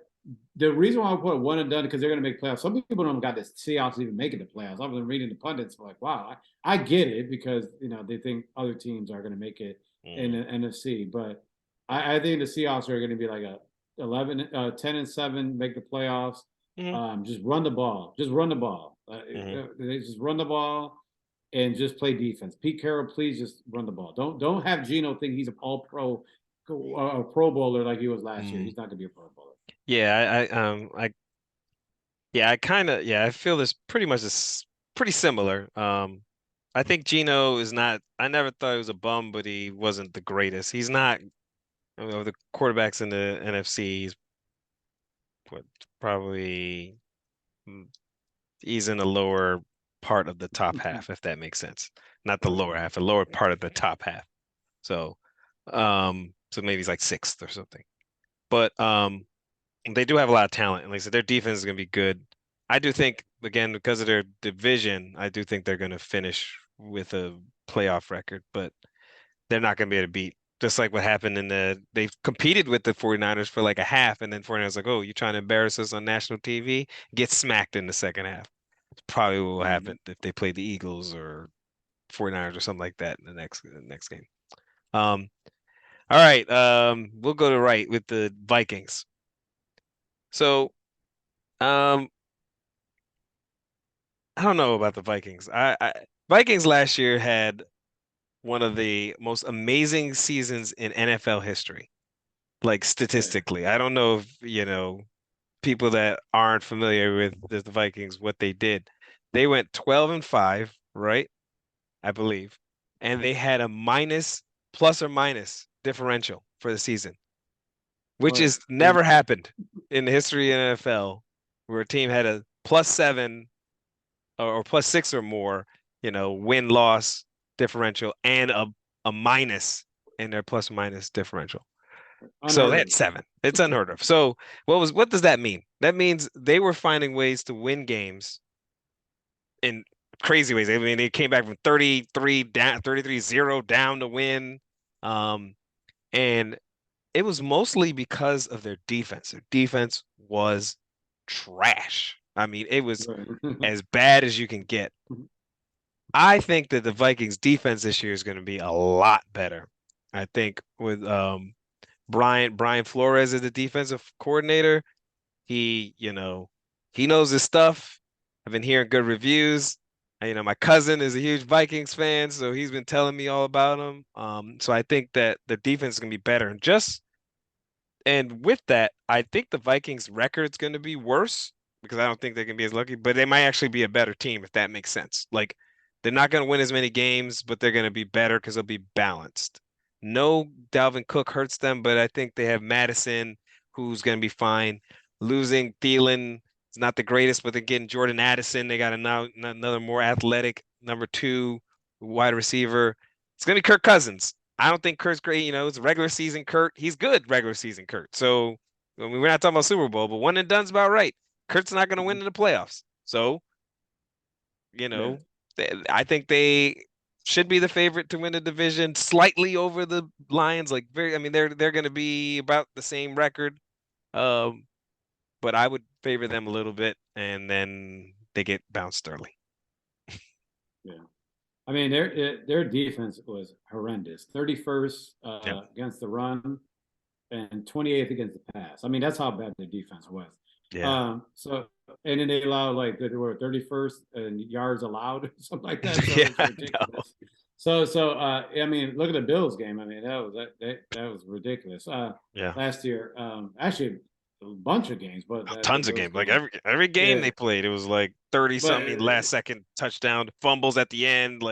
the reason why I put one and done, because they're going to make playoffs. Some people don't got the Seahawks even making the playoffs. I've been reading the pundits like, wow, I get it, because they think other teams are going to make it in the NFC. But I think the Seahawks are going to be like a 10-7, make the playoffs. Just run the ball. Just run the ball. They just run the ball and just play defense. Pete Carroll, please just run the ball. Don't have Geno think he's a Pro Bowler like he was last year. He's not going to be a Pro Bowler. I feel this pretty much is pretty similar. I think Geno is not. I never thought he was a bum, but he wasn't the greatest. He's not. Of the quarterbacks in the NFC, he's probably he's in the lower part of the top half, if that makes sense. Not the lower half, the lower part of the top half. So maybe he's like 6th or something. But they do have a lot of talent, and like I said, their defense is going to be good. I do think, again, because of their division, I do think they're going to finish with a playoff record, but they're not going to be able to beat. Just like what happened they competed with the 49ers for like a half, and then 49ers like, oh, you're trying to embarrass us on national TV? Get smacked in the second half. It's probably what will happen if they play the Eagles or 49ers or something like that in the next game. All right, we'll go to right with the Vikings. So, I don't know about the Vikings. Vikings last year had one of the most amazing seasons in NFL history, like statistically. I don't know if, people that aren't familiar with the Vikings, what they did. They went 12-5, right? I believe. And they had a plus or minus differential for the season, which is never happened in the history of NFL, where a team had a +7 or +6 or more, win-loss differential and a minus in their plus minus differential. So they had 7. It's unheard of. So what does that mean? That means they were finding ways to win games in crazy ways. I mean, they came back from 33-0 down to win. And it was mostly because of their defense. Their defense was trash. I mean, it was as bad as you can get. I think that the Vikings defense this year is going to be a lot better. I think with Brian Flores as the defensive coordinator, he knows his stuff. I've been hearing good reviews. My cousin is a huge Vikings fan, so he's been telling me all about them. So I think that the defense is gonna be better. And with that, I think the Vikings record's gonna be worse because I don't think they can be as lucky, but they might actually be a better team if that makes sense. Like they're not gonna win as many games, but they're gonna be better because they'll be balanced. No, Dalvin Cook hurts them, but I think they have Madison, who's gonna be fine. Losing Thielen is not the greatest, but they're getting Jordan Addison. They got another more athletic number 2 wide receiver. It's gonna be Kirk Cousins. I don't think Kurt's great. It's regular season Kurt. He's good regular season Kurt. So I mean, we're not talking about Super Bowl, but one and done's about right. Kurt's not going to win in the playoffs. So, you Yeah. know, I think they should be the favorite to win the division, slightly over the Lions. I mean, they're going to be about the same record. But I would favor them a little bit, and then they get bounced early. Yeah. I mean, their defense was horrendous. 31st Yeah. against the run and 28th against the pass. I mean, that's how bad their defense was. Yeah. So and then they allowed they were 31st in yards allowed or something like that. So Yeah, it's ridiculous. So I mean, look at the Bills game. I mean, that was ridiculous. Yeah. Last year, actually a bunch of games, but the Tons of Bills games. Like game. every game Yeah, they played, it was like 30 but something last second touchdown, fumbles at the end.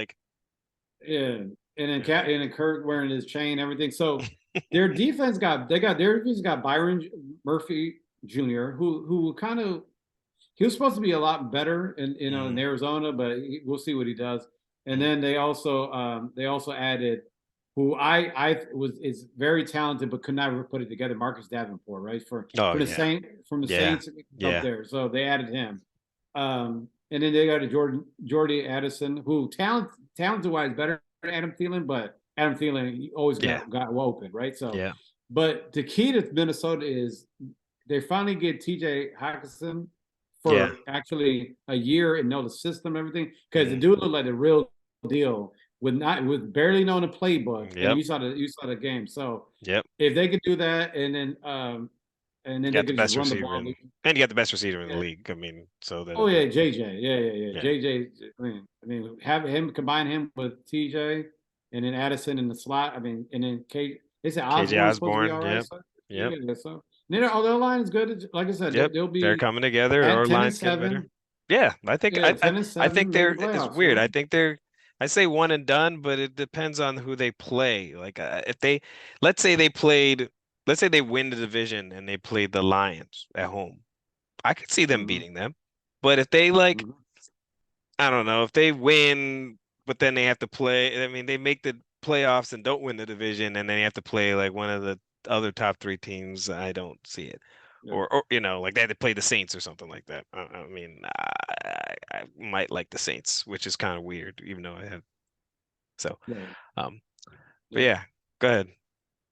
yeah, and then Kurt wearing his chain, everything. So their defense got Byron Murphy Jr., who kind of he was supposed to be a lot better in Arizona, but we'll see what he does. And then they also added who I was is very talented but could never put it together. Marcus Davenport, right Oh for the yeah. Yeah. Saints up Yeah. there, so they added him. And then they got a Jordy Addison, who talented wise better than Adam Thielen, but Adam Thielen he always Yeah. got open, right? So, Yeah. but the key to Minnesota is they finally get TJ Hawkinson Yeah. for actually a year and know the system, everything, because the Mhm. dude looked like the real deal with barely knowing the playbook, and Yep. you saw the game. So Yep. if they could do that, and then they Got the could just best run the receiver ball. and you got the best receiver in the Yeah. league. I mean, so Oh that yeah, JJ. Yeah. yeah. JJ. I mean, have him combine him with TJ, and then Addison in the slot. I mean, and then Kate. They said KJ Osborne's supposed to be Osborne. all right. Yep. So Yep. yeah. So their line is good. Like I said, Yep. they'll They're be coming together. at Our 10 and line's getting better. 7. Yeah, I think Yeah, 10 and I think 7, they're making it's playoffs. weird. So I think I say one and done, but it depends on who they play. Like if they let's say they played let's say they win the division and they played the Lions at home. I could see them mhm, beating them. But if they mhm. I don't know, if they win but then they have to play, I mean they make the playoffs and don't win the division and then they have to play like one of the other top 3 teams, I don't see it. Yeah, Or like they had to play the Saints or something like that. I mean, I might like the Saints, which is kind of weird, even though I have so. yeah, Um, but yeah. yeah, go ahead.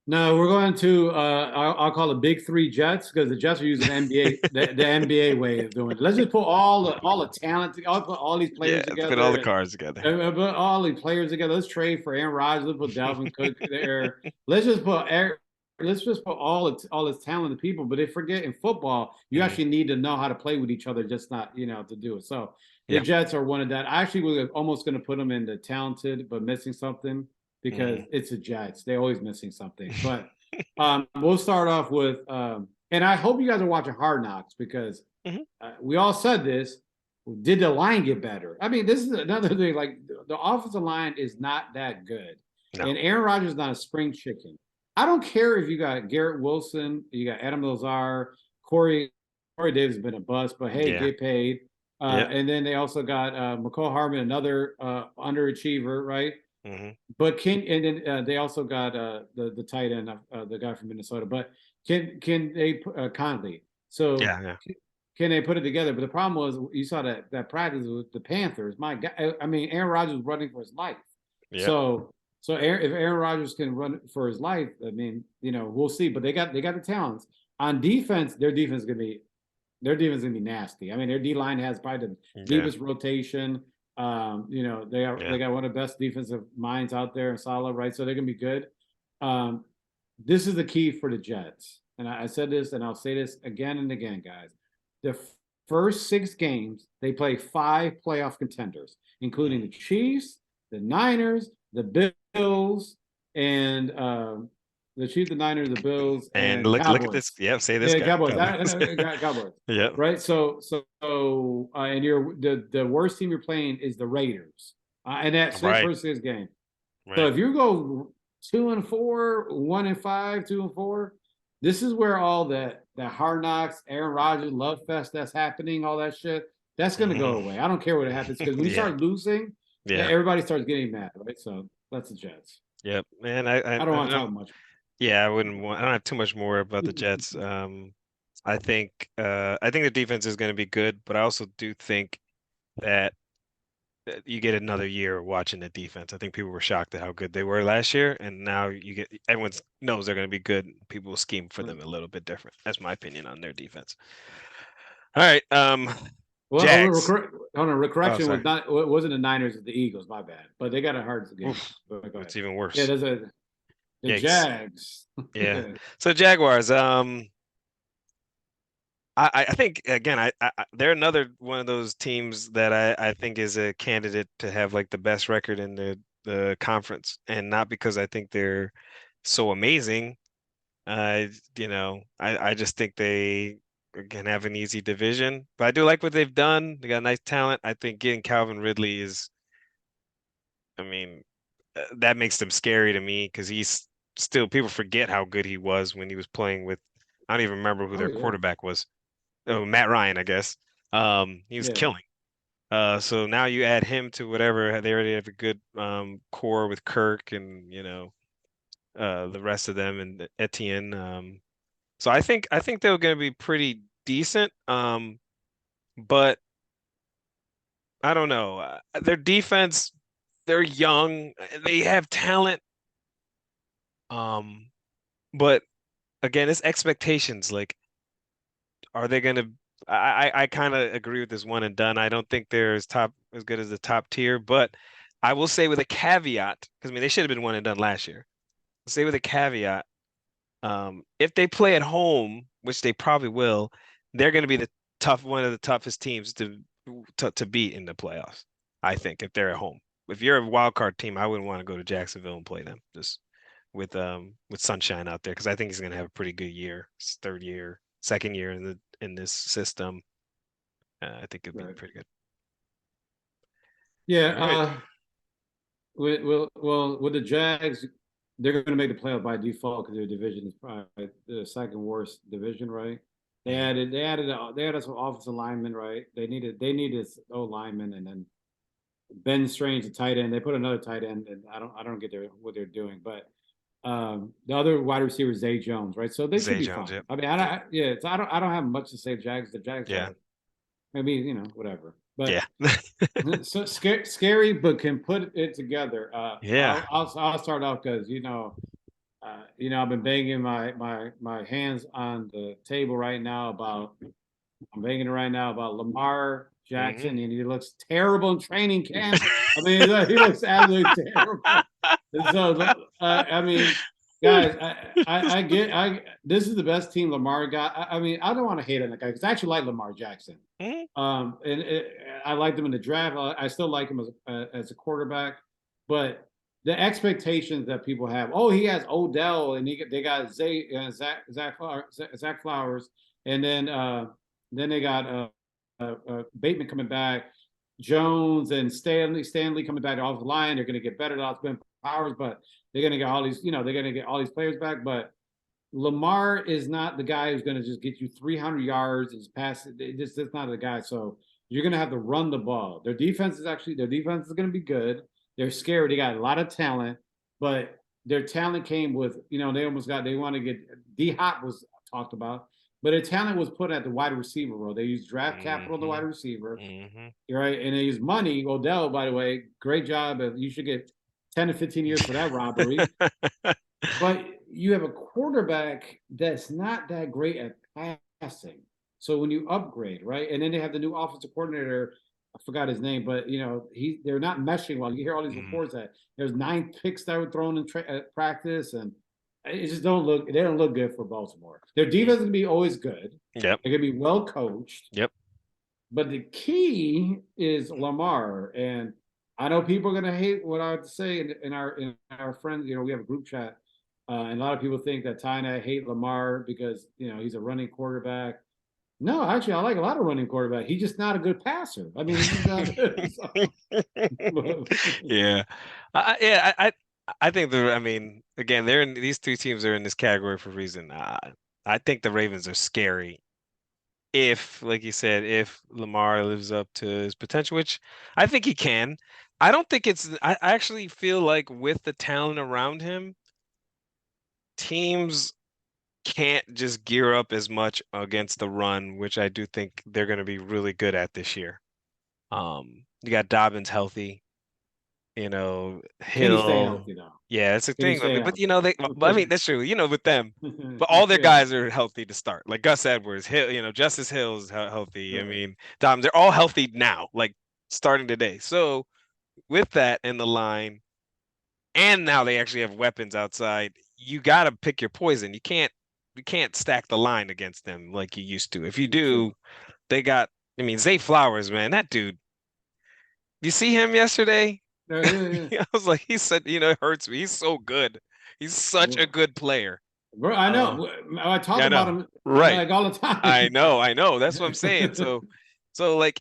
No, we're going to I'll call it Big Three Jets because the Jets are using the NBA way of doing it. Let's just put all the talent, put all these Yeah, players let's put all together the and cards together. put all these players together. Let's trade for Aaron Rodgers. Let's put Dalvin Cook there. Let's just put all its talented people. But they forget in football, you Mhm. actually need to know how to play with each other, just not to do it. So the Yeah. Jets are one of that. I actually was almost going to put them in the talented but missing something because it's the Jets. They're always missing something. But we'll start off with, and I hope you guys are watching Hard Knocks because Mhm. we all said this. Did the line get better? I mean, this is another thing. Like the offensive line is not that good, No. and Aaron Rodgers is not a spring chicken. I don't care if you got Garrett Wilson, you got Adam Lazar, Corey Davis has been a bust, but hey, Yeah. get paid. Yep. And then they also got McCall Hardman, another underachiever, right? Mhm. But then they also got the tight end, the guy from Minnesota. But can they Conley? So Yeah. can they put it together? But the problem was you saw that practice with the Panthers. My God, I mean Aaron Rodgers was running for his life. Yep. So if Aaron Rodgers can run for his life, I mean we'll see. But they got the talents on defense. Their defense is gonna be nasty. I mean their D line has probably the Yeah. deepest rotation. Yeah. They got one of the best defensive minds out there in Salah, right? So they're gonna be good. This is the key for the Jets, and I said this, and I'll say this again and again, guys. The first 6 games, they play 5 playoff contenders, including the Chiefs, the Niners, the Bills, and the Chiefs, the Niners, the Bills, And and look at this. Cowboys. Yep, say this Yeah, guy. Cowboys. Cowboys. Cowboys. Yep. Right. And you're the worst team you're playing is the Raiders, and that's the Right. first 6 games. So Right. if you go 2-4, 1-5, 2-4, this is where all that Hard Knocks, Aaron Rodgers, Love Fest that's happening, all that shit, that's gonna go away. I don't care what happens because when you Yeah. start losing, Yeah. everybody starts getting mad, right? So that's the Jets. Yep. Man, I don't want to talk much. yeah, I don't have too much more about the Jets. I think the defense is going to be good, but I also do think that you get another year watching the defense. I think people were shocked at how good they were last year, and now everyone knows they're going to be good. People will scheme for them a little bit different. That's my opinion on their defense. All right, Well, Jags. correction sorry. was not. It wasn't the Niners, it's the Eagles. My bad. But they got a hard game. Oof, Go ahead. it's even worse. Yeah, there's the Yikes. Jags. Yeah. So Jaguars. I think again, they're another one of those teams that I think is a candidate to have like the best record in the conference, and not because I think they're so amazing. I just think they again have an easy division, but I do like what they've done. They got nice talent. I think getting Calvin Ridley is, I mean, that makes them scary to me because he's still people forget how good he was when he was playing with. I don't even remember who their quarterback was. Oh, Matt Ryan, I guess. He was killing. So now you add him to whatever. They already have a good core with Kirk and the rest of them and Etienne. So I think they're going to be pretty decent. But I don't know. Their defense, they're young. They have talent. But again, it's expectations. Like, are they going to? I kind of agree with this one and done. I don't think they're as good as the top tier, but I will say with a caveat, because I mean they should have been one and done last year. I'll say with a caveat, if they play at home, which they probably will, they're going to be one of the toughest teams to beat in the playoffs. I think if they're at home. If you're a wild card team, I wouldn't want to go to Jacksonville and play them just with Sunshine out there because I think he's going to have a pretty good year. His second year in this system. I think it'd be pretty good. Yeah. Right. With the Jags, they're going to make the playoff by default because their division is probably the second worst division, right? They added some offensive linemen, right? They needed lineman, and then Ben Strange, the tight end. They put another tight end, and I don't get what they're doing, but the other wide receiver is Zay Jones, right? So they should be fine. Yep. I mean, I don't have much to say. The Jags, maybe whatever. But yeah, so scary, but can put it together. I'll start off because I've been banging my hands on the table right now about Lamar Jackson, and he looks terrible in training camp. I mean, he looks absolutely terrible. And so, I mean, guys, this is the best team Lamar got. I mean, I don't want to hate on that guy because I actually like Lamar Jackson. I liked him in the draft. I still like him as a quarterback, but the expectations that people have. Oh, he has Odell, and they got Zach Flowers, and then they got Bateman coming back, Jones and Stanley coming back off the line. They're going to get better than Ben Powers, but they're going to get all these. They're going to get all these players back, but Lamar is not the guy who's going to just get you 300 yards and pass. That's not the guy. So you're going to have to run the ball. Their defense is going to be good. They're scary. They got a lot of talent, but their talent came with, they want to get D-Hop was talked about, but their talent was put at the wide receiver role. They used draft capital on the wide receiver, right? And they used money. Odell, by the way, great job. You should get 10 to 15 years for that robbery. But you have a quarterback that's not that great at passing. So when you upgrade, right? And then they have the new offensive coordinator, I forgot his name, but they're not meshing well. You hear all these reports that there's 9 picks that were thrown in practice, and it just they don't look good for Baltimore. Their defense is gonna be always good. Yep. They're gonna be well coached. Yep. But the key is Lamar, and I know people are gonna hate what I have to say in our friends. We have a group chat, and a lot of people think that Tye and I hate Lamar because he's a running quarterback. No, actually, I like a lot of running quarterback. He's just not a good passer. I mean, he's just not good. Yeah, I think I mean, again, these two teams are in this category for a reason. I think the Ravens are scary if, like you said, if Lamar lives up to his potential, which I think he can. I don't think I actually feel like with the talent around him, teams can't just gear up as much against the run, which I do think they're going to be really good at this year. You got Dobbins healthy, Can he stay Hill. healthy though? Yeah, that's the Can he thing. stay But healthy? I mean, that's true. With them, but all their Yeah, guys are healthy to start. Like Gus Edwards, Hill, Justice Hill's healthy. I right. mean, Dobbins, they're all healthy now, like starting today. So with that in the line, and now they actually have weapons outside. You got to pick your poison. You can't stack the line against them like you used to. If you do, True. they got. I mean, Zay Flowers, man, that dude. You see him yesterday? Yeah. I was like, he said, it hurts me. He's so good. He's such a good player. Bro, I Uh, know. I talk yeah, I about know. him Right. like all the I time. know. I know. That's what I'm saying. So like,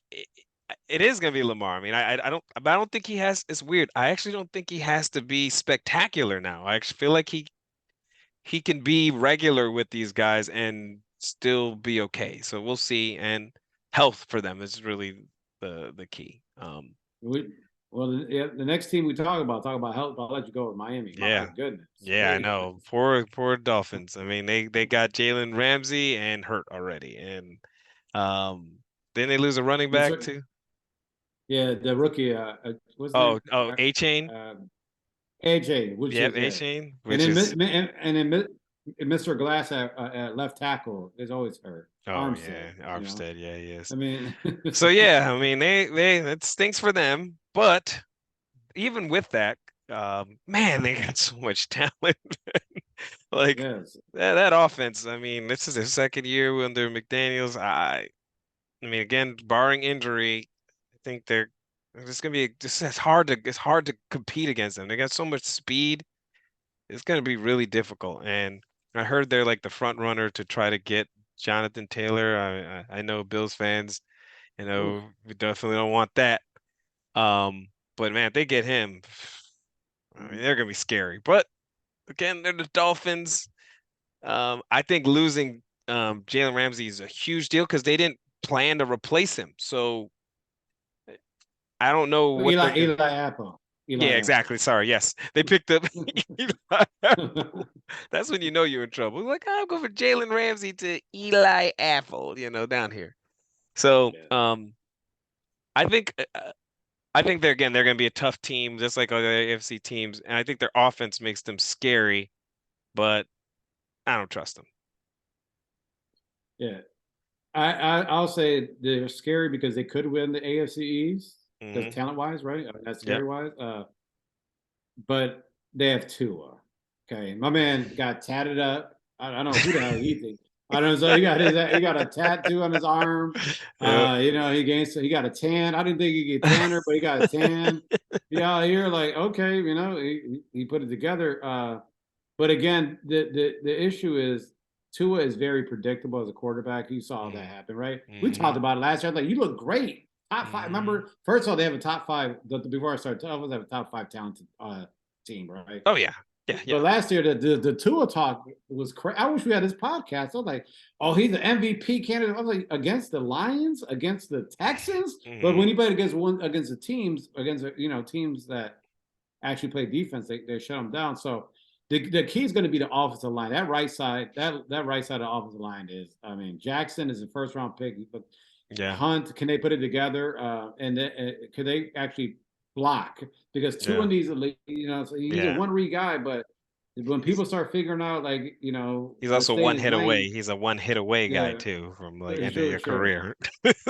it is gonna be Lamar. I mean, I don't think he has. It's weird. I actually don't think he has to be spectacular now. I actually feel like he can be regular with these guys and still be okay. So we'll see. And health for them is really the key. The next team we talk about health. I'll let you go with Miami. My Yeah. goodness. Yeah, I know. Poor Dolphins. I mean, they got Jalen Ramsey and hurt already. And then they lose a running back Mr. too. Yeah, the rookie. What's his Oh, name? A-Chain. Uh, AJ, which Yep, is A-Chain, and which then is Mr. Glass at left tackle is always hurt. oh Armstead. yeah, Armstead. Yeah, he is. I mean, So yeah, I mean they it stinks for them, but even with that, man, they got so much talent. Like yes. that offense. I mean, this is their second year under McDaniels. I mean, again, barring injury, I think they're it's gonna be just it's hard to compete against them. They got so much speed. It's gonna be really difficult. And I heard they're like the front runner to try to get Jonathan Taylor. I know Bills fans, Oof. we definitely don't want that. But man, if they get him, I mean, they're gonna be scary. But again, they're the Dolphins. I think losing Jalen Ramsey is a huge deal because they didn't plan to replace him. So I don't know what they're gonna. Eli Apple. Yeah, Eli exactly. Apple. Sorry. Yes, they picked up. Eli Apple. That's when you know you're in trouble. Like, I'll go for Jalen Ramsey to Eli Apple, down here. So, Yeah. I think they're going to be a tough team, just like other AFC teams, and I think their offense makes them scary, but I don't trust them. Yeah. I'll say they're scary because they could win the AFC East because Hmm. talent wise, right? That's Yep. scary wise. But they have Tua. Okay, my man got tatted up. I don't know who the hell he thinks. I don't know. So he got a tattoo on his arm. Yep. He got a tan. I didn't think he get tanner, but he got a tan. Yeah, you're like, okay, he put it together. But again, the issue is Tua is very predictable as a quarterback. You saw that Hmm. happen, right? We Hmm. talked about it last year. I was like, you look great. Top five. Hmm. Remember, first of all, they have a top five. Before I started, Dolphins have a top five talented team, right? Oh yeah. Yeah. But Yeah. last year, the Tua talk was crazy. I wish we had this podcast. I was like, oh, he's the MVP candidate. I was like, against the Lions, against the Texans. But when Hmm. he played against the teams, against teams that actually play defense, they shut them down. So the key is going to be the offensive line. That right side, that right side of the offensive line is, I mean, Jackson is a first round pick. But Yeah. Hunt, can they put it together? And could they actually block? Because two Yeah. of these, so he's a Yeah. one read guy, but when He's people start figuring out, like, he's to also stay in one his hit away. lane, He's a one hit away guy yeah, too from like sure, ending sure, your sure. career.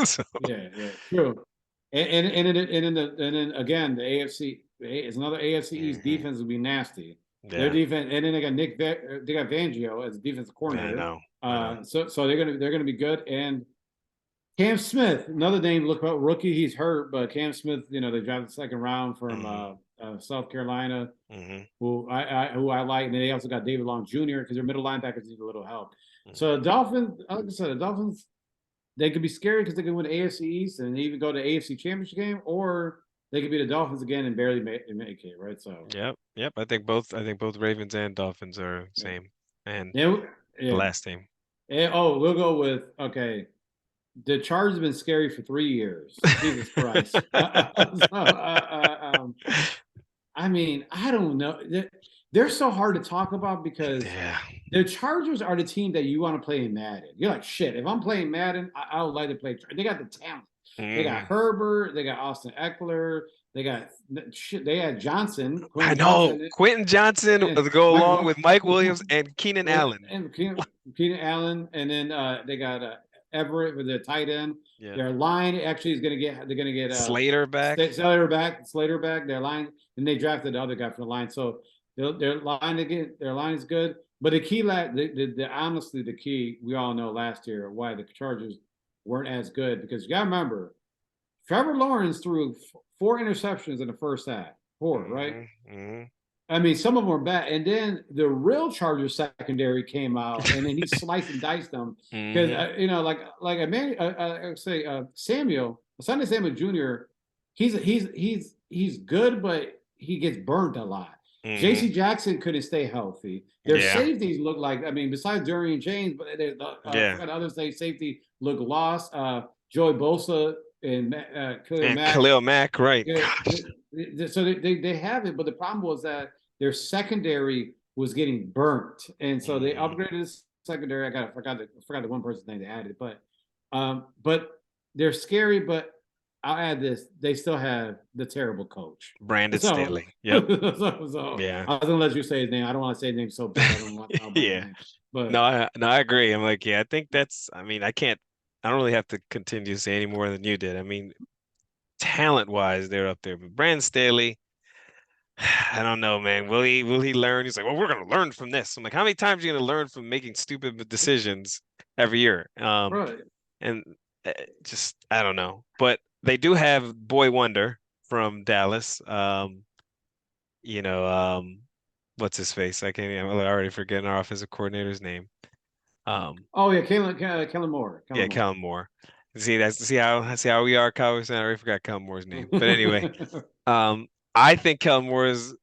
So Yeah, true. And then again, the AFC is another AFC East hmm. defense will be nasty. Their Yeah. defense, and then they got Vangio as a defensive I coordinator. know. I know. So they're gonna be good. And Cam Smith, another name. Look about rookie. He's hurt, but Cam Smith, they drafted the second round from South Carolina, Mm-hmm. who I like. And then they also got David Long Jr. because their middle linebackers need a little help. Mm-hmm. So the Dolphins, like I said, the Dolphins, they could be scary because they could win the AFC East and even go to the AFC Championship game, or they could be the Dolphins again and barely make it, right? So Yep. I think both Ravens and Dolphins are yeah, same. And yeah, the yeah. last team. Oh, we'll go with okay. The Chargers have been scary for 3 years. Jesus Christ. I mean, I don't know. They're so hard to talk about because Yeah. the Chargers are the team that you want to play in Madden. You're like, shit, if I'm playing Madden, I would like to play. They got the talent. They got Mm. Herbert. They got Austin Eckler. They got shit. They had Johnson, I Quentin know Johnson, Quentin Johnson to go along with Mike Williams and Keenan Allen. and Keenan Allen, and then they got Everett with the tight end. Yeah. Their line actually is going to get. They're going to get Slater back. Slater back. Their line, and they drafted the other guy for the line. So their line again. Their line is good. But the key, honestly, the key we all know last year why the Chargers weren't as good because you got to remember, Trevor Lawrence threw 4 interceptions in the first half. 4, right? Mm-hmm. I mean, some of them were bad. And then the real Chargers secondary came out, and then he sliced and diced them because like a man, say Samuel, Sunday Samuel Jr. He's good, but he gets burned a lot. Mm-hmm. J.C. Jackson couldn't stay healthy. Their Yeah. safeties look like, I mean, besides Durian James, but others say safety look lost. Joey Bosa and Khalil Mack, right? So they have it, but the problem was that their secondary was getting burnt, and so they upgraded the secondary. I forgot the one person's name they added, but they're scary. But I'll add this: they still have the terrible coach, Brandon Staley. Yep. Yeah. I was gonna let you say his name. I don't want to say his name so bad. I don't want to Yeah. But No, I agree. I'm like, yeah, I think that's. I mean, I don't really have to continue to say any more than you did. I mean, talent-wise, they're up there. But Brandon Staley, I don't know, man. Will he learn? He's like, well, we're gonna learn from this. I'm like, how many times are you gonna learn from making stupid decisions every year? right. And just I don't know. But they do have Boy Wonder from Dallas. You know, what's his face? I'm already forgetting our offensive coordinator's name. Oh yeah, Kellen Moore. Kellen Moore. See how we are Cowboys fan. I already forgot Kellen Moore's name. But anyway, I think Kellen Moore is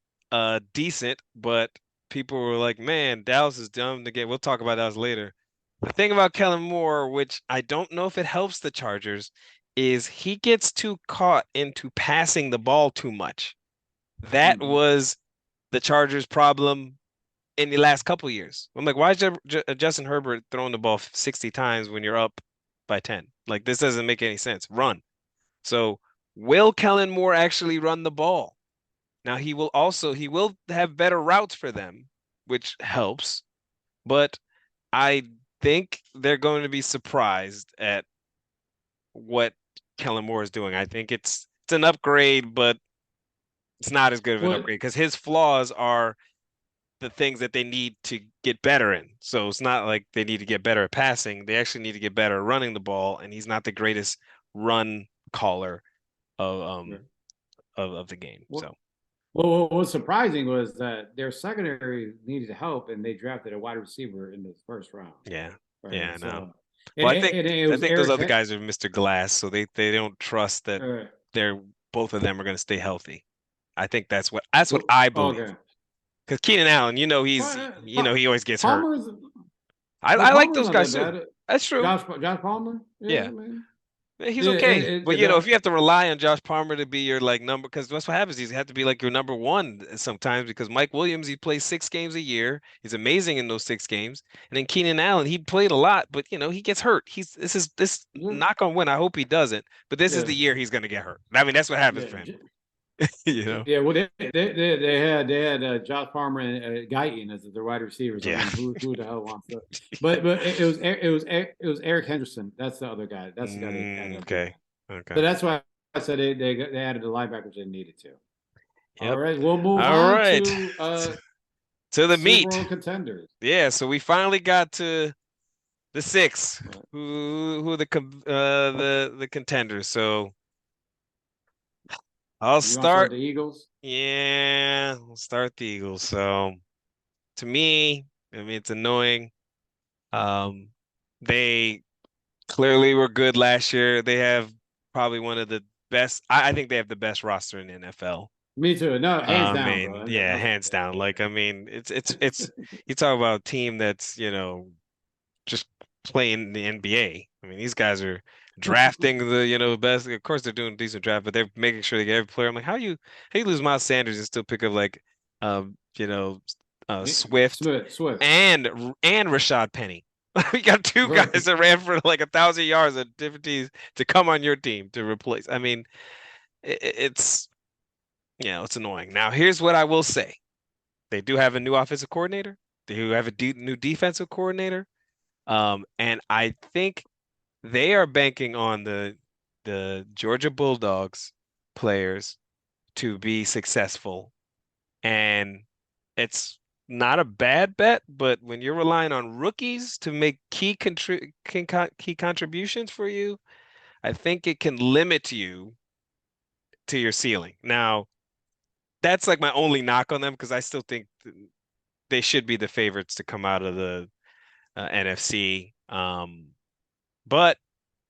decent, but people were like, man, Dallas is dumb to get. We'll talk about Dallas later. The thing about Kellen Moore, which I don't know if it helps the Chargers, is he gets too caught into passing the ball too much. That was the Chargers' problem in the last couple of years. I'm like, why is Justin Herbert throwing the ball 60 times when you're up by 10? Like, this doesn't make any sense. Run. So will Kellen Moore actually run the ball? Now he will have better routes for them, which helps. But I think they're going to be surprised at what Kellen Moore is doing. I think it's an upgrade, but it's not as good of an upgrade because his flaws are the things that they need to get better in. So it's not like they need to get better at passing. They actually need to get better at running the ball, and he's not the greatest run caller of the game. So well, what was surprising was that their secondary needed help, and they drafted a wide receiver in the first round. Yeah, right? yeah, no. Well, I think those other guys are Mr. Glass, so they don't trust that both of them are going to stay healthy. I think that's what I believe. Okay. Because Keenan Allen, he always gets hurt. I like those guys too. That's true. Josh Palmer. Yeah. Man. He's okay. But if you have to rely on Josh Palmer to be your number, because that's what happens. He's have to be like your number one sometimes because Mike Williams, he plays 6 games a year. He's amazing in those 6 games. And then Keenan Allen, he played a lot, but he gets hurt. This knock on wood. I hope he doesn't, but this is the year he's gonna get hurt. I mean, that's what happens for him. Yeah, well, they had Josh Palmer and Guyton as the wide receivers. Yeah. I mean, who the hell wants that? But it was Eric Henderson. That's the other guy. That's the guy they added. Okay. So that's why I said they added the linebackers they needed to. Yep. All right, we'll move on to the meat Super Bowl contenders. Yeah, so we finally got to The 6. Who are the contenders? So I'll You want to start start. the Eagles? Yeah, I'll start the Eagles. So to me, I mean, it's annoying. They clearly were good last year. They have probably one of the best. I think they have the best roster in the NFL. Me too. No, hands I down, bro. mean, yeah, I'll say hands that. down. Yeah. Like, I mean, it's you talk about a team that's, just playing the NBA. I mean, these guys are drafting the best. Of course, they're doing a decent draft, but they're making sure they get every player. I'm like, how you lose Miles Sanders and still pick up like, um, you know, Swift Swift. and Rashad Penny. We got two Right. guys that ran for like 1,000 yards at different teams to come on your team to replace. I mean, it's it's annoying. Now, here's what I will say: they do have a new offensive coordinator. They do have a new defensive coordinator. And I think they are banking on the Georgia Bulldogs players to be successful. And it's not a bad bet, but when you're relying on rookies to make key contributions for you, I think it can limit you to your ceiling. Now, that's like my only knock on them because I still think they should be the favorites to come out of the NFC. But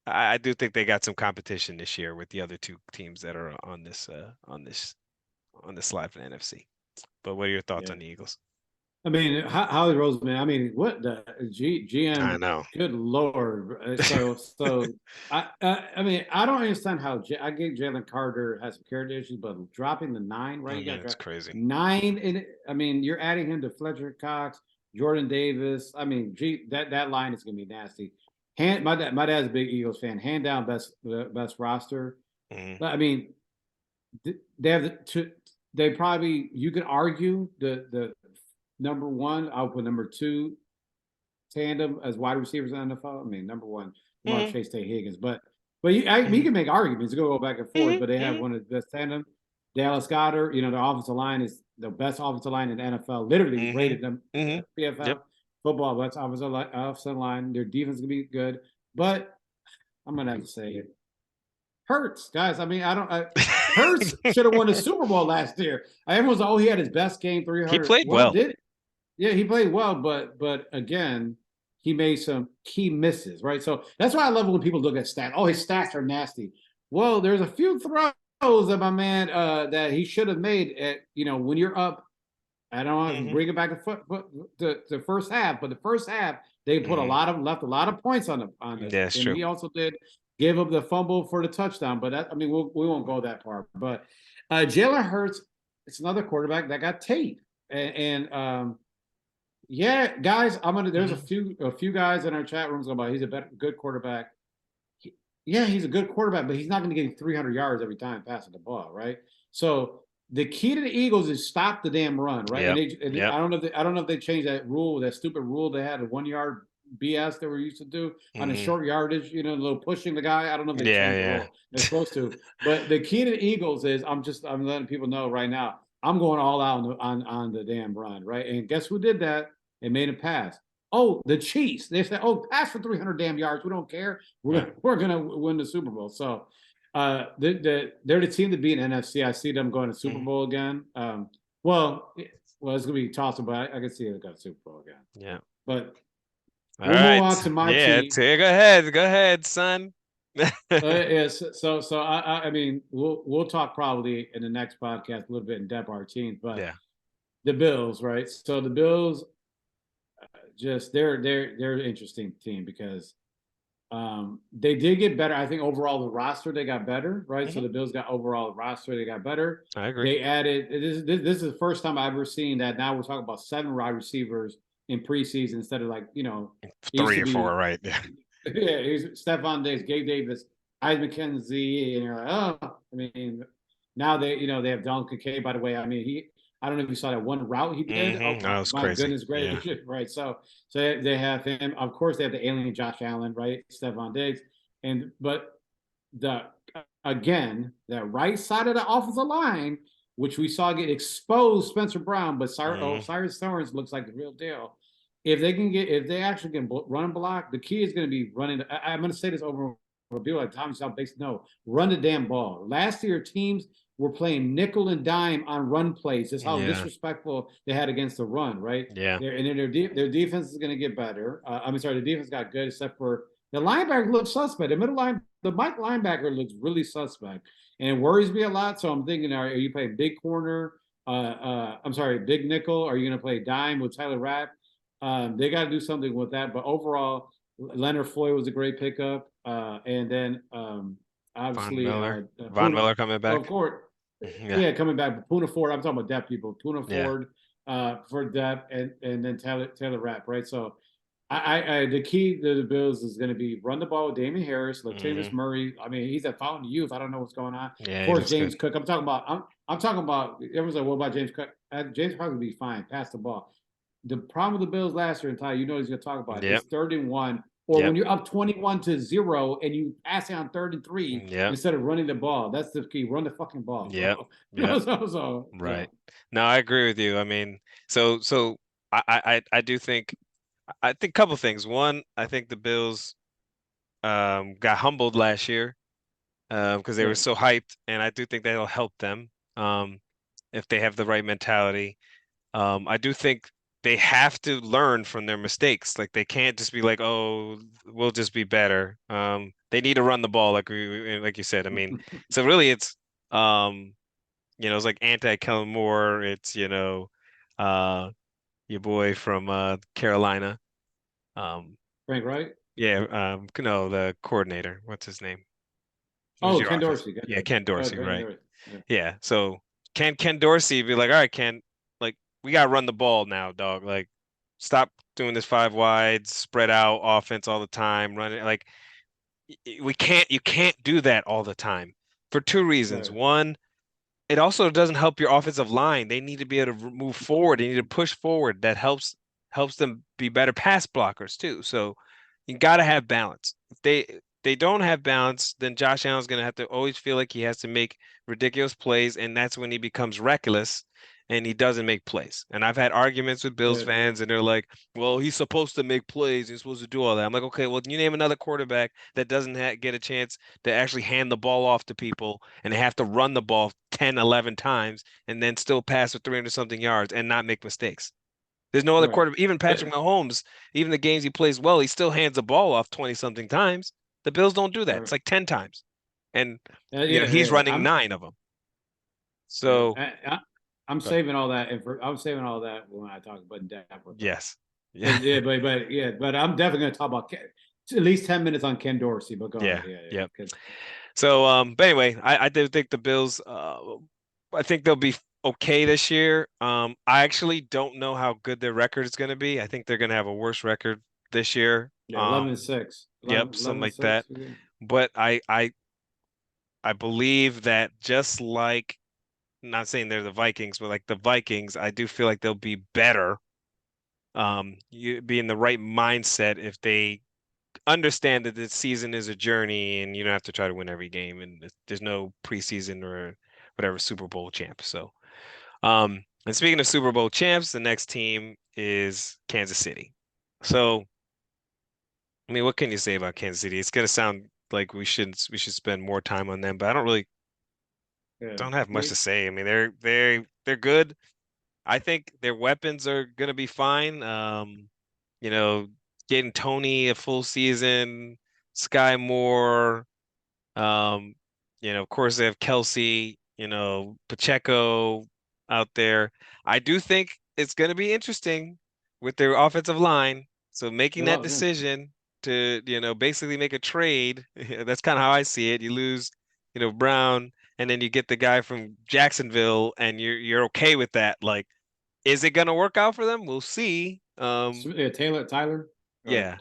I do think they got some competition this year with the other two teams that are on this slide for the NFC. But what are your thoughts Yeah. on the Eagles? I mean, Holly Roseman. I mean, what the I GM? know. Good Lord! So I mean, I don't understand how I get Jalen Carter has some character issues, but dropping the 9, right? I You mean, got it's crazy. 9 in it. I mean, you're adding him to Fletcher Cox, Jordan Davis. I mean, that line is gonna be nasty. My dad's a big Eagles fan. Hand down, best roster. Hmm. But I mean, they have they probably you could argue the number one. I'll put number 2 tandem as wide receivers in the NFL. I mean, number 1, Jamar Hmm. Chase, Tay Higgins, but you Hmm. can make arguments. You go back and forth, Hmm. but they have Hmm. one of the best tandem. Dallas Goddard, the offensive line is the best offensive line in the NFL. Literally Hmm. rated them Hmm. Yep. PFL football. That's offensive line. Their defense is gonna be good, but I'm gonna have to say it. Hurts, guys. I mean, Hurts should have won the Super Bowl last year. Everyone's like, oh, he had his best game, He 300. played Well, well. did yeah, he played well, but again, he made some key misses, right? So that's why I love when people look at stats. Oh, his stats are nasty. Well, there's a few throws that my man that he should have made at when you're up. I don't want to Hmm. bring it back to first half, but the first half they put Hmm. left a lot of points on this, Yeah, it's and true. he also did give up the fumble for the touchdown. But I mean, we won't go that far. But Jalen Hurts, it's another quarterback that got taped, and yeah, guys, There's Hmm. a few guys in our chat rooms about he's a good quarterback. Yeah, he's a good quarterback, but he's not going to get 300 yards every time passing the ball, right? So the key to the Eagles is stop the damn run, right? Yep. I Yep. don't know if they changed that rule, that stupid rule they had, a 1 yard BS they were used to do on the Hmm. short yardage, a little pushing the guy. I don't know if they Yeah, changed the yeah. rule. They're supposed to, but the key to the Eagles is I'm letting people know right now. I'm going all out on the damn run, right? And guess who did that? They made a pass. Oh, the Chiefs. They said, "Oh, pass for 300 damn yards. We don't care. Yeah. We're gonna win the Super Bowl." So, they're the team to beat in NFC. I see them going to Super Hmm. Bowl again. Well, it's gonna be tossed, but I can see it going to Super Bowl again. Yeah. But All we'll move on right. to my Yeah. team. Go ahead. Go ahead, son. Yes. So I mean, we'll talk probably in the next podcast a little bit in depth our teams, but Yeah. the Bills, right? So the Bills, just they're an interesting team because they did get better. I think overall the roster they got better, right? So Hmm. the Bills got overall the roster they got better. I agree. They added this is the first time I've ever seen that. Now we're talking about 7 wide receivers in preseason instead of like it used Three to or four, be right? Yeah. yeah, he's Stephon Diggs, Gabe Davis, Isaac McKenzie, and you're like, oh, I mean, now they have Don Kincaid. By the way, I mean I don't know if you saw that one route he did. Oh That was my crazy. goodness Yeah. gracious, right? So they have him. Of course, they have the alien Josh Allen, right? Stephon Diggs, but the again that right side of the offensive line, which we saw get exposed, Spencer Brown, but Hmm. Cyrus Torrance looks like the real deal. if they actually can run block, the key is going to be running. I'm going to say this over people like Tommy South Base. No, run the damn ball. Last year, teams were playing nickel and dime on run plays. Just how Yeah. disrespectful they had against the run, right? Yeah. Their defense is going to get better. I mean, sorry, the defense got good, except for the linebacker looks suspect. The middle line, the Mike linebacker looks really suspect, and it worries me a lot. So I'm thinking, are you playing big corner? I'm sorry, big nickel? Are you going to play dime with Tyler Rapp? They got to do something with that. But overall, Leonard Floyd was a great pickup. And then Von obviously Miller. Von Puna, Miller coming of back. course, Yeah. yeah, coming back. But Puna Ford, I'm talking about depth people. Puna Yeah. Ford for depth, and then Taylor Rapp, right? So I the key to the Bills is going to be run the ball with Damian Harris, Latavius Hmm. Murray. I mean, he's a fountain of youth. I don't know what's going on. Of Yeah, he course, looks good. James Cook. I'm talking about. Everyone's like, what about James Cook? James Cook will be fine. Pass the ball. The problem with the Bills last year, and Ty, you know he's going to talk about it, Yep. is 3rd and 1, or Yep. when you're up 21-0 and you pass it on 3rd and 3 Yep. instead of running the ball. That's the key. Run the fucking ball, Yep. bro. Yep. Yeah. Right. No, I agree with you. I mean, so I do think I think a couple things. One, I think the Bills got humbled last year because they were Right. so hyped, and I do think that'll help them if they have the right mentality. I do think they have to learn from their mistakes. Like they can't just be like, "Oh, we'll just be better." They need to run the ball, like you said. I mean, so really, it's it's like anti-Kellen Moore. It's uh, your boy from Carolina. Um, Frank, right? yeah, no, the coordinator. What's his name? Who's Oh, your Ken offense? Dorsey. Ken Yeah, Dorsey. Ken Oh, Dorsey, Ken right? Dorsey. Yeah. Yeah. So can Ken Dorsey be like, all right, Ken, like we gotta run the ball now, dog. Like stop doing this five wide, spread out offense all the time, running like you can't do that all the time for two reasons. Right. One, it also doesn't help your offensive line. They need to be able to move forward. They need to push forward. That helps them be better pass blockers too. So you got to have balance. If they don't have balance, then Josh Allen's going to have to always feel like he has to make ridiculous plays, and that's when he becomes reckless and he doesn't make plays. And I've had arguments with Bills Yeah. fans, and they're like, "Well, he's supposed to make plays. He's supposed to do all that." I'm like, "Okay, well, you name another quarterback that doesn't get a chance to actually hand the ball off to people, and they have to run the ball 10, 11 times, and then still pass for 300 something yards and not make mistakes." There's no other Right. quarterback, even Patrick Mahomes, even the games he plays well, he still hands the ball off 20 something times. The Bills don't do that. Right. It's like 10 times. And Yeah. he's Yeah. running 9 of them. Yeah. So, I'm but saving all that, and I'm saving all that when I talk about depth with them. yes. Yeah. Because yeah, but I'm definitely going to talk about at least 10 minutes on Ken Dorsey. But go Yeah. ahead. Yeah. Yep. Yeah. So, but anyway, I do think the Bills, I think they'll be okay this year. I actually don't know how good their record is going to be. I think they're going to have a worse record this year. Yeah. 11-6. Yep, 11, something 11 and like that. 6. Yeah. But I believe that just like, not saying they're the Vikings, but like the Vikings, I do feel like they'll be better. You be in the right mindset if they understand that this season is a journey and you don't have to try to win every game and there's no preseason or whatever Super Bowl champ. So, and speaking of Super Bowl champs, the next team is Kansas City. So, I mean, what can you say about Kansas City? It's gonna sound like we should spend more time on them, but I don't really Yeah. don't have much to say. I mean, they're good. I think their weapons are gonna be fine. You know, getting Tony a full season, Sky Moore, um, of course they have Kelsey, Pacheco out there. I do think it's gonna be interesting with their offensive line. So making that Yeah. decision to, basically make a trade, that's kind of how I see it. You lose, Brown, and then you get the guy from Jacksonville, and you're okay with that. Like, is it gonna work out for them? We'll see. Yeah. Tyler. Yeah.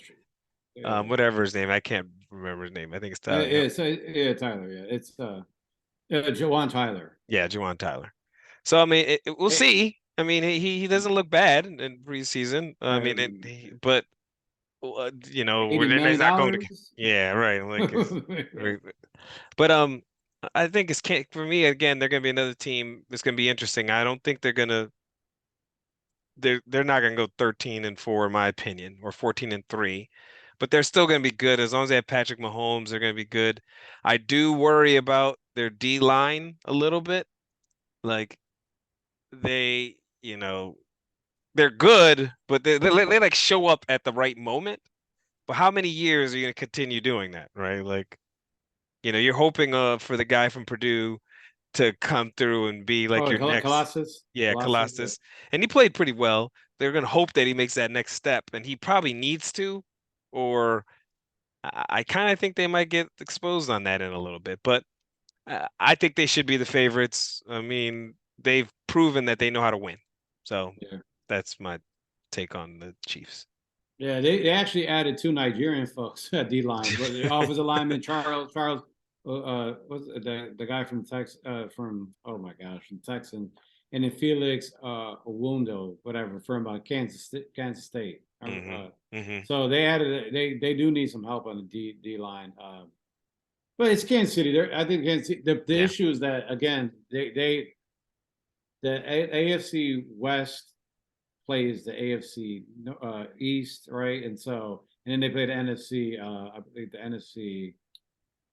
Yeah. Whatever his name, I can't remember his name. I think it's Yeah. Tyler. Yeah. So yeah, Tyler. Yeah. It's Jawan Tyler. Yeah, Juwan Tyler. So I mean, we'll Hey, see. I mean, he doesn't look bad in preseason. I mean, but $80 he's million not going to. dollars. Yeah, right. Like it's, right. But I think it's can't for me again. They're going to be another team that's going to be interesting. I don't think they're going to they're not going to go 13-4 in my opinion, or 14-3, but they're still going to be good as long as they have Patrick Mahomes. They're going to be good. I do worry about their D line a little bit. Like they, they're good, but they like show up at the right moment. But how many years are you going to continue doing that, right? Like, you're hoping for the guy from Purdue to come through and be like Oh, your next, Colossus. yeah, Colossus. Yeah. Colossus. And he played pretty well. They're going to hope that he makes that next step, and he probably needs to, or I kind of think they might get exposed on that in a little bit. But I think they should be the favorites. I mean, they've proven that they know how to win. So Yeah. that's my take on the Chiefs. Yeah, they actually added 2 Nigerian folks at D line, but the offensive lineman Charles what's the guy from oh my gosh, from Texan, and then Felix Owundo, whatever, from Kansas State. So they added they do need some help on the D line. But it's Kansas City. I think Kansas City, the issue is that again the AFC West plays the AFC East, right? And then they play the NFC, I believe the NFC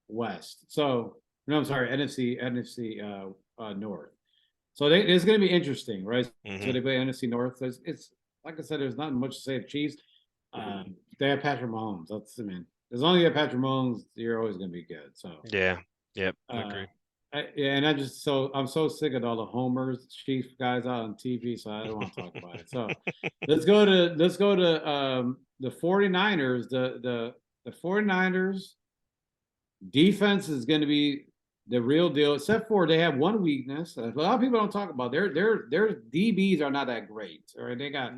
West. So no, I'm sorry, NFC North. So it's going to be interesting, right? So they play NFC North. So it's like I said, there's not much to say of Chiefs. They have Patrick Mahomes. That's as long as you have Patrick Mahomes, you're always going to be good. So yeah, yep, agree. And I'm so sick of all the homers, Chief guys out on TV, so I don't want to talk about it. So let's go to the 49ers. The 49ers defense is going to be the real deal, except for they have one weakness. A lot of people don't talk about their DBs are not that great. All right, they got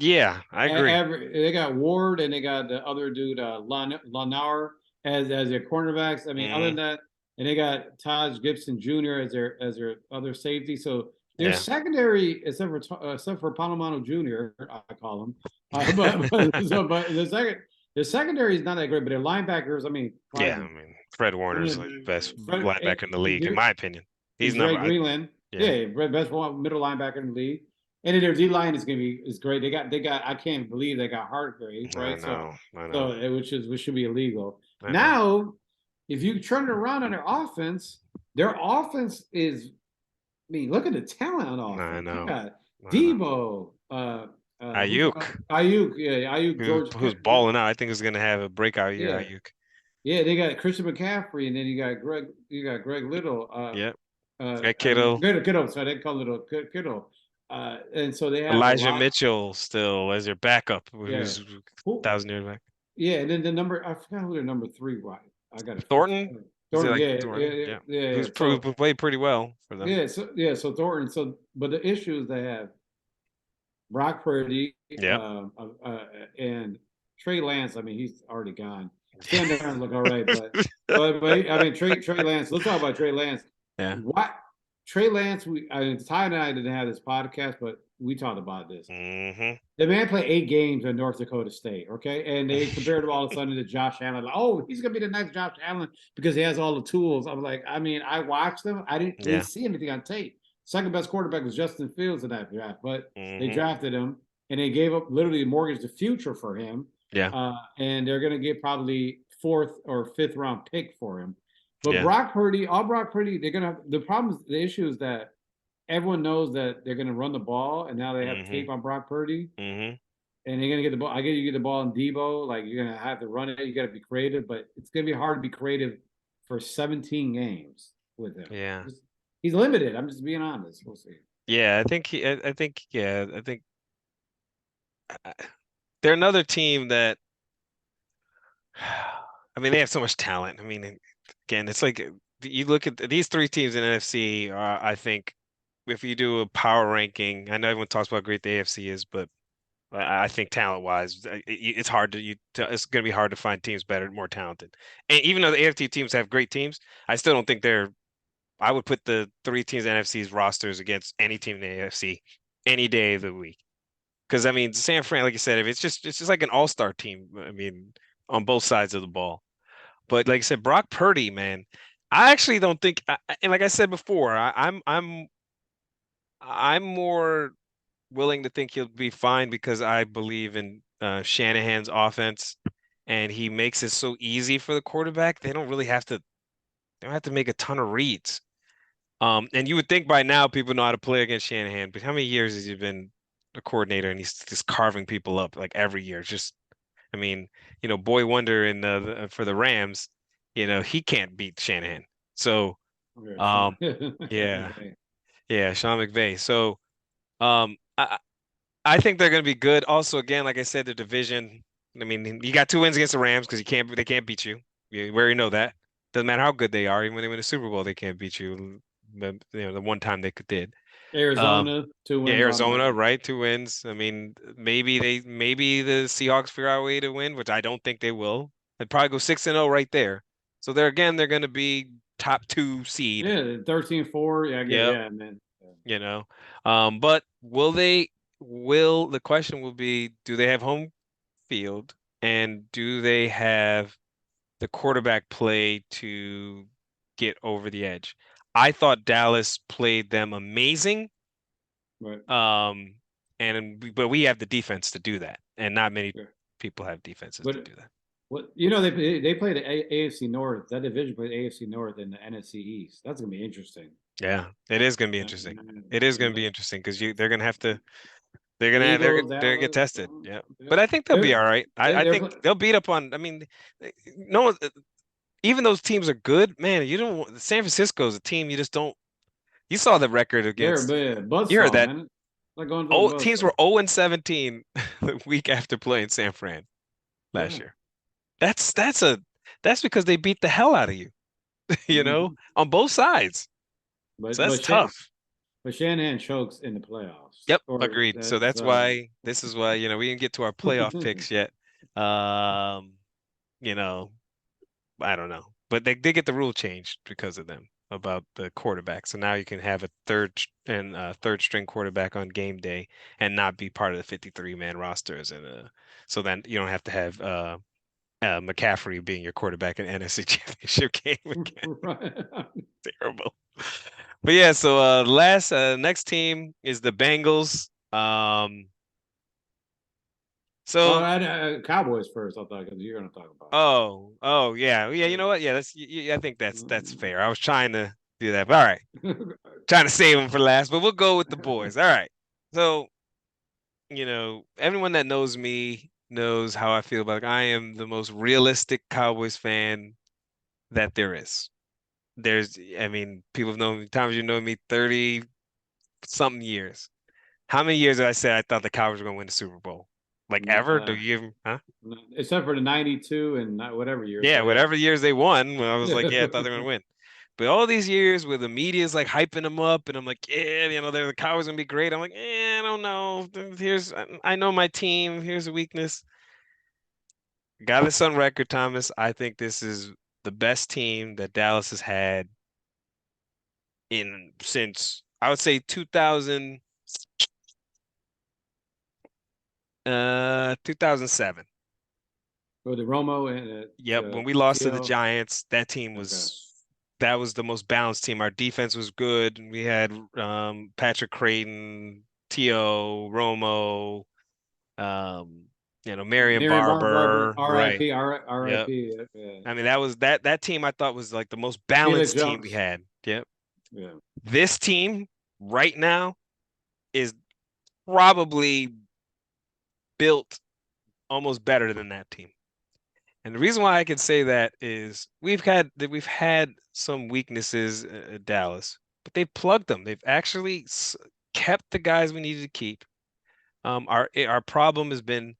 I agree. they got Ward and they got the other dude Lanauer as their cornerbacks. I mean, other than that. And they got Taj Gibson Jr. as their other safety. So their secondary, except for Palomano Jr., I call him. But the secondary is not that great. But their linebackers, I mean, Fred Warner's like the best linebacker in the league, in my opinion. He's Dre Greenland, best middle linebacker in the league. And then their D line is great. They got. I can't believe they got Hargrave, right? I know. So which should be illegal. Now, if you turn it around on their offense is, I mean, look at the talent on offense. I know. You got Debo, Ayuk, George, who's balling out. I think is going to have a breakout year. Ayuk. Yeah, they got Christian McCaffrey, and then you got Greg Little. Greg Kittle. Kittle. So they call it Kittle. And so they have Elijah Mitchell still as your backup, who's 1,000 years back. Yeah, and then I forgot who their number 3 was. I got Thornton. Thornton, Who's played pretty well for them. So Thornton. So, but the issue is they have Brock Purdy, and Trey Lance. I mean, he's already gone. Stand there and look all right, but I mean, Trey Lance. Let's talk about Trey Lance. Yeah. What Trey Lance? Tye and I didn't have this podcast, but we talked about this. The man played 8 games in North Dakota State, okay? And they compared him all of a sudden to Josh Allen. Like, oh, he's going to be the next Josh Allen because he has all the tools. I'm like, I mean, I watched him. I didn't see anything on tape. Second best quarterback was Justin Fields in that draft, but they drafted him, and they gave up literally mortgaged the future for him. Yeah. And they're going to get probably 4th or 5th round pick for him. But Brock Purdy, they're going to – the issue is that everyone knows that they're going to run the ball, and now they have tape on Brock Purdy. And they're going to get the ball. I get you get the ball in Debo. Like, you're going to have to run it. You got to be creative, but it's going to be hard to be creative for 17 games with him. Yeah. He's limited. I'm just being honest. We'll see. Yeah, I think they're another team that I mean, they have so much talent. I mean, again, it's like you look at these 3 teams in NFC. I think if you do a power ranking, I know everyone talks about how great the AFC is, but I think talent-wise, it's hard to it's going to be hard to find teams better, more talented. And even though the AFC teams have great teams, I still don't think I would put the 3 teams in NFC's rosters against any team in the AFC any day of the week. Because I mean, San Fran, like you said, it's just like an all-star team. I mean, on both sides of the ball. But like I said, Brock Purdy, man, I actually don't think. And like I said before, I'm more willing to think he'll be fine because I believe in Shanahan's offense, and he makes it so easy for the quarterback. They don't really have to. They don't have to make a ton of reads. And you would think by now people know how to play against Shanahan, but how many years has he been a coordinator and he's just carving people up like every year? Just, I mean, Boy Wonder in for the Rams, he can't beat Shanahan. So, Okay, Sean. um, yeah, Okay. yeah, Sean McVay. So, um, I I think they're going to be good. Also, again, like I said, the division. I mean, you got 2 wins against the Rams because they can't beat you. We already know that. Doesn't matter how good they are, even when they win a Super Bowl, they can't beat you. The one time they did. Um, Arizona, two yeah, wins Arizona, automatically. right? 2 wins. I mean, maybe the Seahawks figure out a way to win, which I don't think they will. They'd probably go 6-0 right there. So they're going to be top 2 seed. Yeah, 13-4. Yeah, I get it. Yep. Yeah, man. You know. But the question will be, do they have home field and do they have the quarterback play to get over the edge? I thought Dallas played them amazing. Right. Um, but we have the defense to do that, and not many Yeah. people have defenses to But do that. what they played the AFC North. That division played AFC North and the NFC East. That's gonna be interesting. Yeah, it is going to be Yeah, interesting. It is going to be yeah. interesting because they're going to have to Eagles, they're gonna get Dallas. tested. Yeah. Yeah. But I think they'll be They're all right. I they're think they'll beat up on, I mean, no one, even those teams are good, man. You don't San Francisco's a team you just don't. You saw the record they're against. a You heard buzzsaw, that. man. Like going to a Oh, teams buzzsaw. were 0-17 the week after playing San Fran last Yeah. year. That's because they beat the hell out of you, Mhm. on both sides. So But that's tough. Shanahan chokes in the playoffs, Yep, or agreed. So that's that's why this is why, we didn't get to our playoff picks yet. Um, you know, I don't know, but they did get the rule changed because of them about the quarterback. So now you can have a third string quarterback on game day and not be part of the 53-man rosters, and so then you don't have to have McCaffrey being your quarterback in NFC Championship game again. right. Terrible. But yeah, so next team is the Bengals. Well, So Cowboys first. I thought because you're going to talk about oh yeah, yeah. You know what? Yeah, I think that's fair. I was trying to do that, but all right. them. Trying to save them for last, but we'll go with the boys. All right. So, everyone that knows me knows how I feel about it. I am the most realistic Cowboys fan that there is. I mean, people have known me, Thomas, you know me 30 something years. How many years did I say I thought the Cowboys were going to win the Super Bowl? Like ever? Do uh, you even, huh? except for the '92 and whatever years, Yeah, but yeah. whatever years they won, when I was like, yeah, I thought they were going to win. But all these years where the media's like hyping them up, and I'm like, yeah, they're the Cowboys gonna be great. I'm like, I don't know. I know my team. Here's a weakness. Got this on record, Thomas. I think this is the best team that Dallas has had in since I would say 2007. With the Romo and Yep, when we lost to the T.O. Giants, Okay. that was the most balanced team. Our defense was good. We had Patrick Creighton, T.O., Romo, um, Marion Marion Barber, Barber, right? R.I.P. Yep. R.I.P. I mean, that team I thought was like the most Felix balanced team we Jones. had. Yep. Yeah. This team right now is probably built almost better than that team. And the reason why I can say that is we've had some weaknesses at Dallas, but they've plugged them. They've actually kept the guys we needed to keep. Our problem has been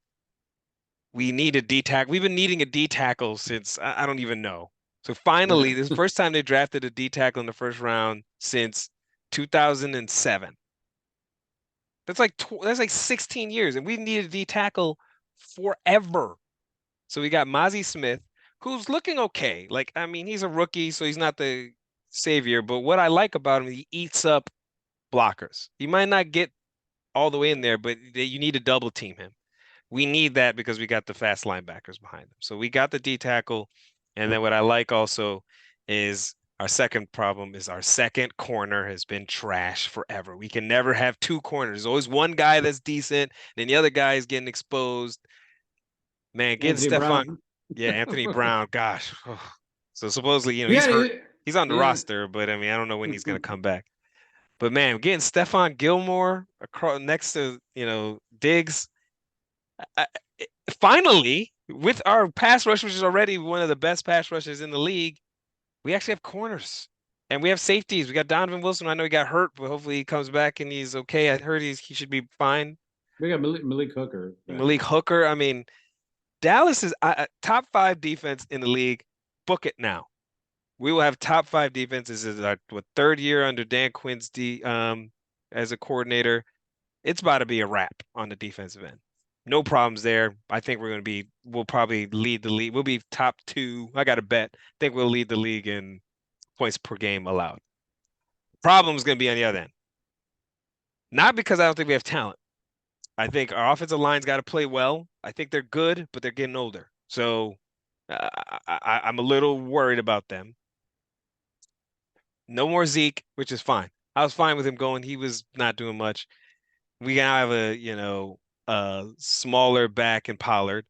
we need a D tackle. We've been needing a D tackle since I don't even know. So finally, Yeah. this is the first time they drafted a D tackle in the first round since 2007. That's like 16 years, and we've needed a D tackle forever. So we got Mozzie Smith, who's looking okay. Like, I mean, he's a rookie, so he's not the savior. But what I like about him, he eats up blockers. He might not get all the way in there, but you need to double team him. We need that because we got the fast linebackers behind him. So we got the D tackle. And then what I like also is Our second problem is our second corner has been trash forever. We can never have two corners. There's always one guy that's decent, then the other guy is getting exposed. Man, getting Anthony Stephon, Brown. yeah, Anthony Brown, gosh. So supposedly, he's Yeah, hurt. He's on the yeah. roster, but I mean, I don't know when he's gonna come back. But man, getting Stephon Gilmore across next to, Diggs, I, finally, with our pass rush, which is already one of the best pass rushers in the league, we actually have corners and we have safeties. We got Donovan Wilson. I know he got hurt, but hopefully he comes back and he's okay. I heard he should be fine. We got Malik Hooker. Malik Hooker. I mean, Dallas is top 5 defense in the league. Book it now. We will have top 5 defenses. This is our third year under Dan Quinn's as a coordinator. It's about to be a wrap on the defensive end. No problems there. I think we'll probably lead the league. We'll be top 2. I got a bet. I think we'll lead the league in points per game allowed. Problem is going to be on the other end. Not because I don't think we have talent. I think our offensive line's got to play well. I think they're good, but they're getting older. So I'm a little worried about them. No more Zeke, which is fine. I was fine with him going. He was not doing much. We now have a smaller back in Pollard.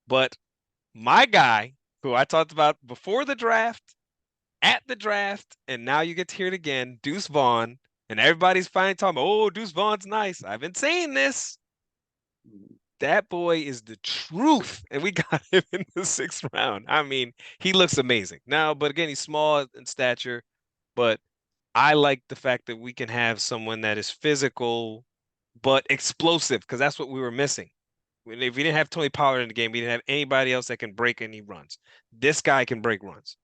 But my guy, who I talked about before the draft, at the draft, and now you get to hear it again, Deuce Vaughn, and everybody's finally talking about, oh, Deuce Vaughn's nice. I've been saying this. That boy is the truth, and we got him in the 6th round. I mean, he looks amazing. Now, but again, he's small in stature, but I like the fact that we can have someone that is physical but explosive, because that's what we were missing. If we didn't have Tony Pollard in the game, we didn't have anybody else that can break any runs. This guy can break runs.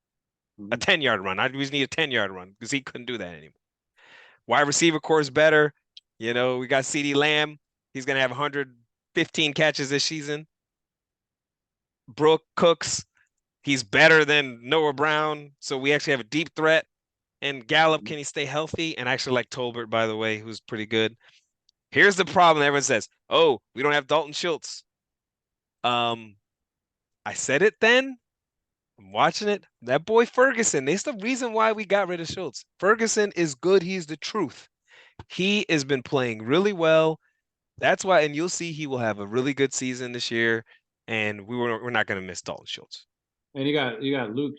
A 10-yard run. I just need a 10-yard run because he couldn't do that anymore. Wide receiver core is better. We got CeeDee Lamb. He's going to have 115 catches this season. Brooke Cooks, he's better than Noah Brown. So we actually have a deep threat. And Gallup, can he stay healthy? And I actually like Tolbert, by the way, who's pretty good. Here's the problem. Everyone says, oh, we don't have Dalton Schultz. I said it then. I'm watching it. That boy Ferguson, it's the reason why we got rid of Schultz. Ferguson is good. He's the truth. He has been playing really well. That's why, and you'll see he will have a really good season this year. And we're not going to miss Dalton Schultz. And you got Luke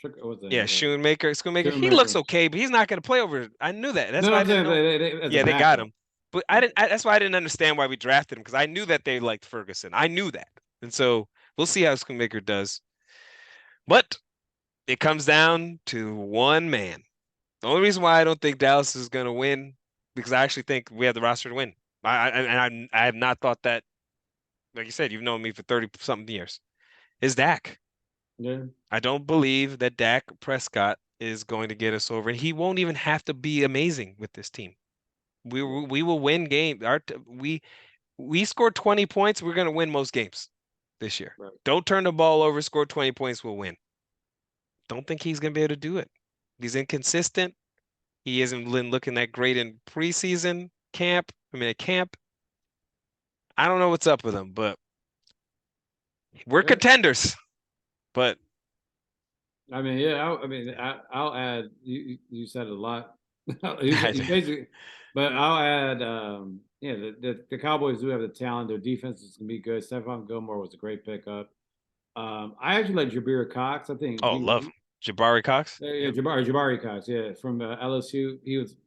Schoonmaker. He looks okay, but he's not going to play over. I knew that. That's why I didn't know. Yeah, they got him. But that's why I didn't understand why we drafted him, because I knew that they liked Ferguson. I knew that. And so we'll see how Schoonmaker does. But it comes down to one man. The only reason why I don't think Dallas is going to win, because I actually think we have the roster to win. I have not thought that, like you said, you've known me for 30-something years, is Dak. Yeah. I don't believe that Dak Prescott is going to get us over, and he won't even have to be amazing with this team. We will win games. We scored 20 points. We're going to win most games this year. Right. Don't turn the ball over. Score 20 points. We'll win. Don't think he's going to be able to do it. He's inconsistent. He isn't looking that great in preseason camp. At camp. I don't know what's up with him, but we're contenders. But I mean, yeah. I'll add. You said a lot. Basically, but I'll add. The Cowboys do have the talent. Their defense is gonna be good. Stephon Gilmore was a great pickup. I actually like Jabari Cox. I think. Love Jabari Cox. Yeah, Jabari Cox. Yeah, from LSU. He was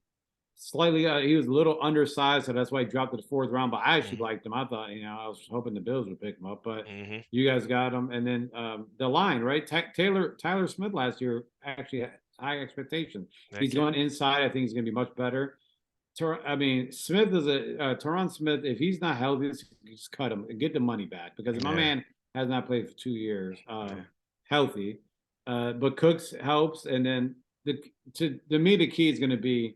slightly. He was a little undersized, so that's why he dropped to the 4th round. But I actually liked him. I thought, I was hoping the Bills would pick him up, but you guys got him. And then the line, right? Tyler Smith last year actually had high expectations. He's going inside. I think he's going to be much better. Smith is Teron Smith. If he's not healthy, just cut him and get the money back, because my man has not played for 2 years healthy. But Cooks helps, and then to me the key is going to be,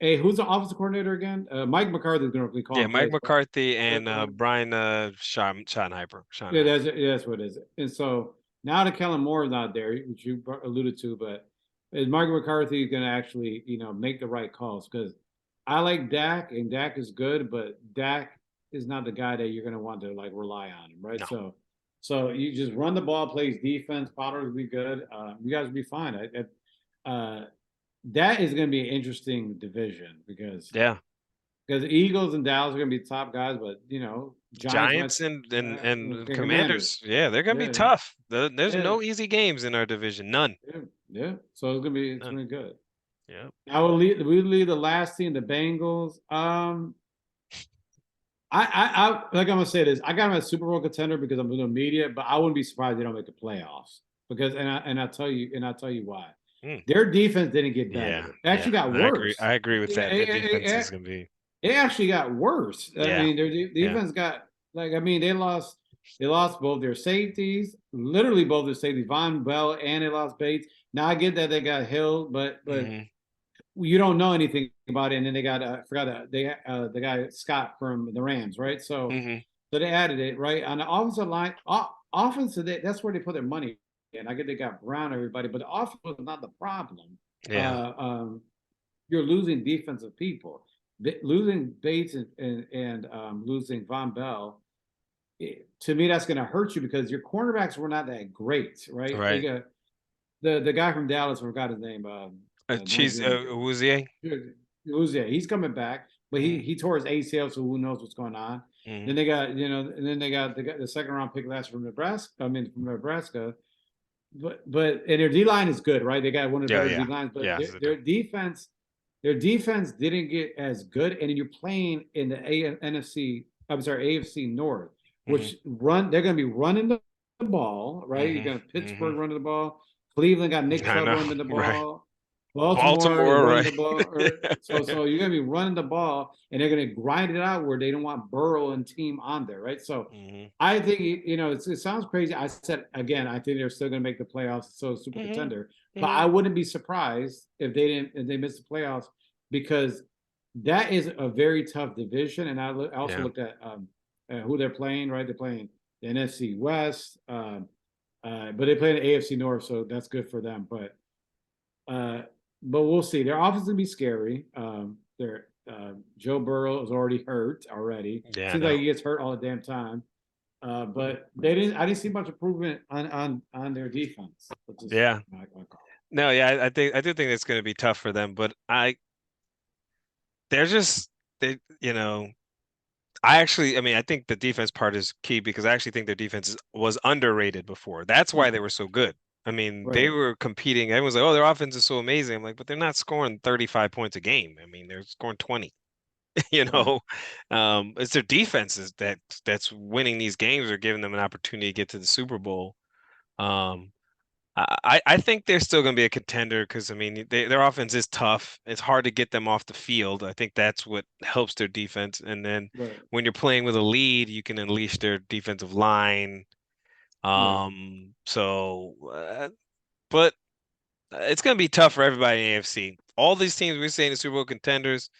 who's the offensive coordinator again? Mike McCarthy is going to be calling. Yeah, Mike McCarthy and Brian Schottenheimer. Yeah, that's what it is. And so now that Kellen Moore is not there, which you alluded to, but is Mike McCarthy going to actually, make the right calls? Because I like Dak, and Dak is good, but Dak is not the guy that you're going to want to rely on him, right? No. So So you just run the ball, plays defense. Pollard will be good. You guys will be fine. That is going to be an interesting division because Yeah. the Eagles and Dallas are going to be top guys, but Giants might Giants and Commanders. Commanders, yeah, they're gonna be Yeah, tough. There's yeah, no easy games in our division, none. yeah, yeah. So it's None. gonna be good. Yeah. Now we leave the last team, the Bengals. I like I'm gonna say this. I got them as Super Bowl contender because I'm doing media, but I wouldn't be surprised they don't make the playoffs because I'll tell you why. Mm. Their defense didn't get Yeah, better. It yeah, actually got I agree. worse. I agree with that. The defense It, is gonna be, it actually got worse. I yeah, mean, their yeah. defense got they lost both their safeties, literally both their safeties, Von Bell, and they lost Bates. Now I get that they got Hill, but Hmm. you don't know anything about it. And then they got I forgot the guy Scott from the Rams, right? Hmm. So they added it right on the offensive line. Offensive, that's where they put their money in. I get they got Brown everybody, but the offense was not the problem. Yeah, Uh, um, you're losing defensive people. Losing Bates and losing Von Bell, to me, that's going to hurt you because your cornerbacks were not that great, right? You right. got the guy from Dallas, I forgot his name. Cheese, Woozier. Uzier, he's coming back, but Hmm. he tore his ACL, so who knows what's going on. Hmm. Then they got and then they got the second round pick last from Nebraska. I mean from Nebraska, but and their D line is good, right? They got one of the Yeah, better yeah, D lines, but yeah. their defense didn't get as good, and then you're playing in the NFC. I'm sorry, AFC North, Hmm. which they're going to be running the ball, right? You're Hmm. going to Hmm. Pittsburgh running the ball. Cleveland got Nick I Chubb know, running the right. ball. Baltimore is Baltimore, running right. the ball. So you're going to be running the ball, and they're going to grind it out where they don't want Burrow and team on there, right? So Hmm. I think it sounds crazy. I said again, I think they're still going to make the playoffs, so super Hmm. contender. But Hmm. I wouldn't be surprised if they missed the playoffs because that is a very tough division. And I also Yeah. looked at who they're playing. Right, they're playing the NFC West, but they play the AFC North, so that's good for them. Uh, but we'll see. Their offense is gonna be scary. Their Joe Burrow is already hurt already. Yeah, I Seems like know. he gets hurt all the damn time. But they didn't. I didn't see much improvement on their defense. Which is Yeah. my call. No, yeah, I do think it's going to be tough for them, but they're just they, I mean, I think the defense part is key because I actually think their was underrated before. That's why they were so good. I mean, they Right. were competing. Everyone's like, "Oh, their offense is so amazing." I'm like, but they're not scoring 35 points a game. I mean, they're scoring 20. You Right. know, it's their defenses that's winning these games or giving them an opportunity to get to the Super Bowl. Um, I think they're still going to be a contender because I mean their offense is tough. It's hard to get them off the field. I think that's what helps their defense. And then Right. when you're playing with a lead, you can unleash their defensive line. Right. But it's going to be tough for everybody in the AFC. All these teams we're saying the Super Bowl contenders,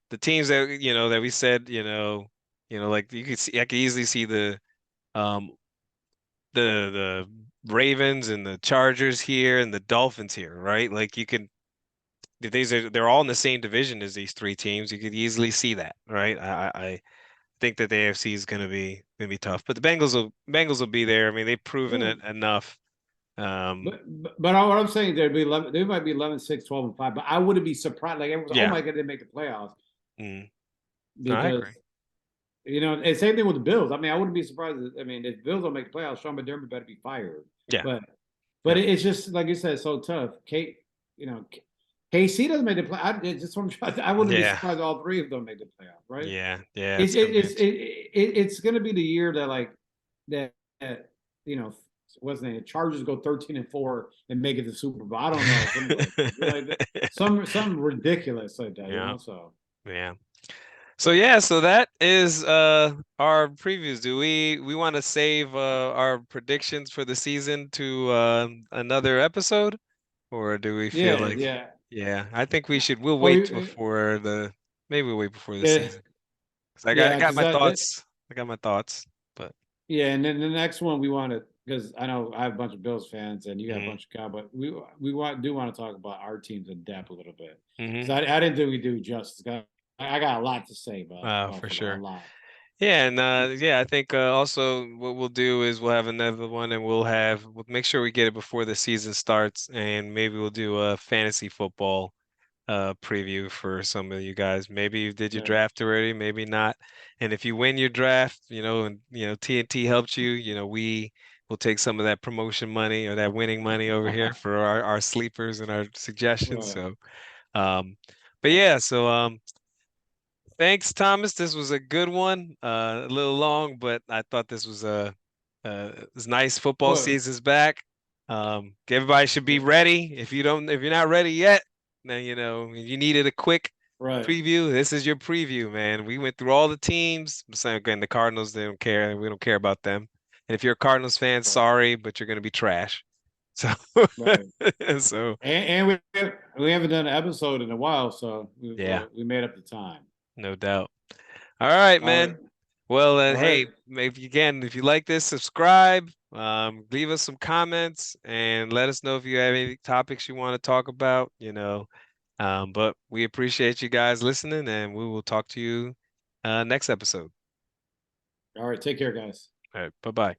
the teams that that we said, like you could see, I could easily see um the Ravens and the Chargers here and the Dolphins here, right? Like you can they're all in the same division as these three teams. You could easily see that, right? I think that the AFC is gonna be tough, but the Bengals will be there. I mean, they've proven Yeah. it enough. Um, But what I'm saying, they'd be 11. They might be 11, 6, 12, and 5. But I wouldn't be surprised. Like everyone's, oh yeah, my god, they make the playoffs mm, no, I agree. because and same thing with the Bills. I mean, I wouldn't be surprised. I mean, if the Bills don't make the playoffs, Sean McDermott better be fired. Yeah, But yeah, it's just like you said, it's so tough. You know, KC doesn't make the play. I wouldn't be yeah, surprised all three of them make the playoffs, right? yeah, yeah. It's gonna be It's going to be the year that that you know wasn't it? Chargers go 13-4 and make it to Super Bowl. I don't know, some ridiculous like that, yeah, So, yeah. So but yeah, so that is our previews. Do we want to save our predictions for the season to another episode, or do we feel yeah, like, yeah. yeah, I think we'll Oh, wait before maybe we'll wait before the yeah, season. 'Cause I yeah. got Because my thoughts. I got my thoughts, but yeah, and then the next one we want to because I know I have a bunch of Bills fans and you got a hmm bunch of Cowboys. Do want to talk about our teams in depth a little bit hmm because I didn't think we do justice. I got a lot to say about for football, a sure. lot. Yeah, and yeah, I think also what we'll do is we'll have another one, and we'll make sure we get it before the season starts, and maybe we'll do a fantasy football preview for some of you guys. Maybe you did your Yeah. draft already, maybe not. And if you win your draft, and TNT helped you, we will take some of that promotion money or that winning money over here for our sleepers and our suggestions. Right. So, um, but yeah, so thanks, Thomas. This was a good one. A little long, but I thought this was it's nice. Football Well, season's back. Everybody should be ready. If you're not ready yet, then you needed a quick right. preview. This is your preview, man. We went through all the teams. So again, the Cardinals, they don't care. We don't care about them. And if you're a Cardinals fan, Right. sorry, but you're gonna be trash. So, Right. so And we haven't done an episode in a while, so yeah, we made up the time. no doubt. All right, All right. man. Well, All right. hey, maybe again, if you like this, subscribe, leave us some comments, and let us know if you have any topics you want to talk about. But we appreciate you guys listening, and we will talk to you next episode. All right. Take care, guys. All right, bye-bye.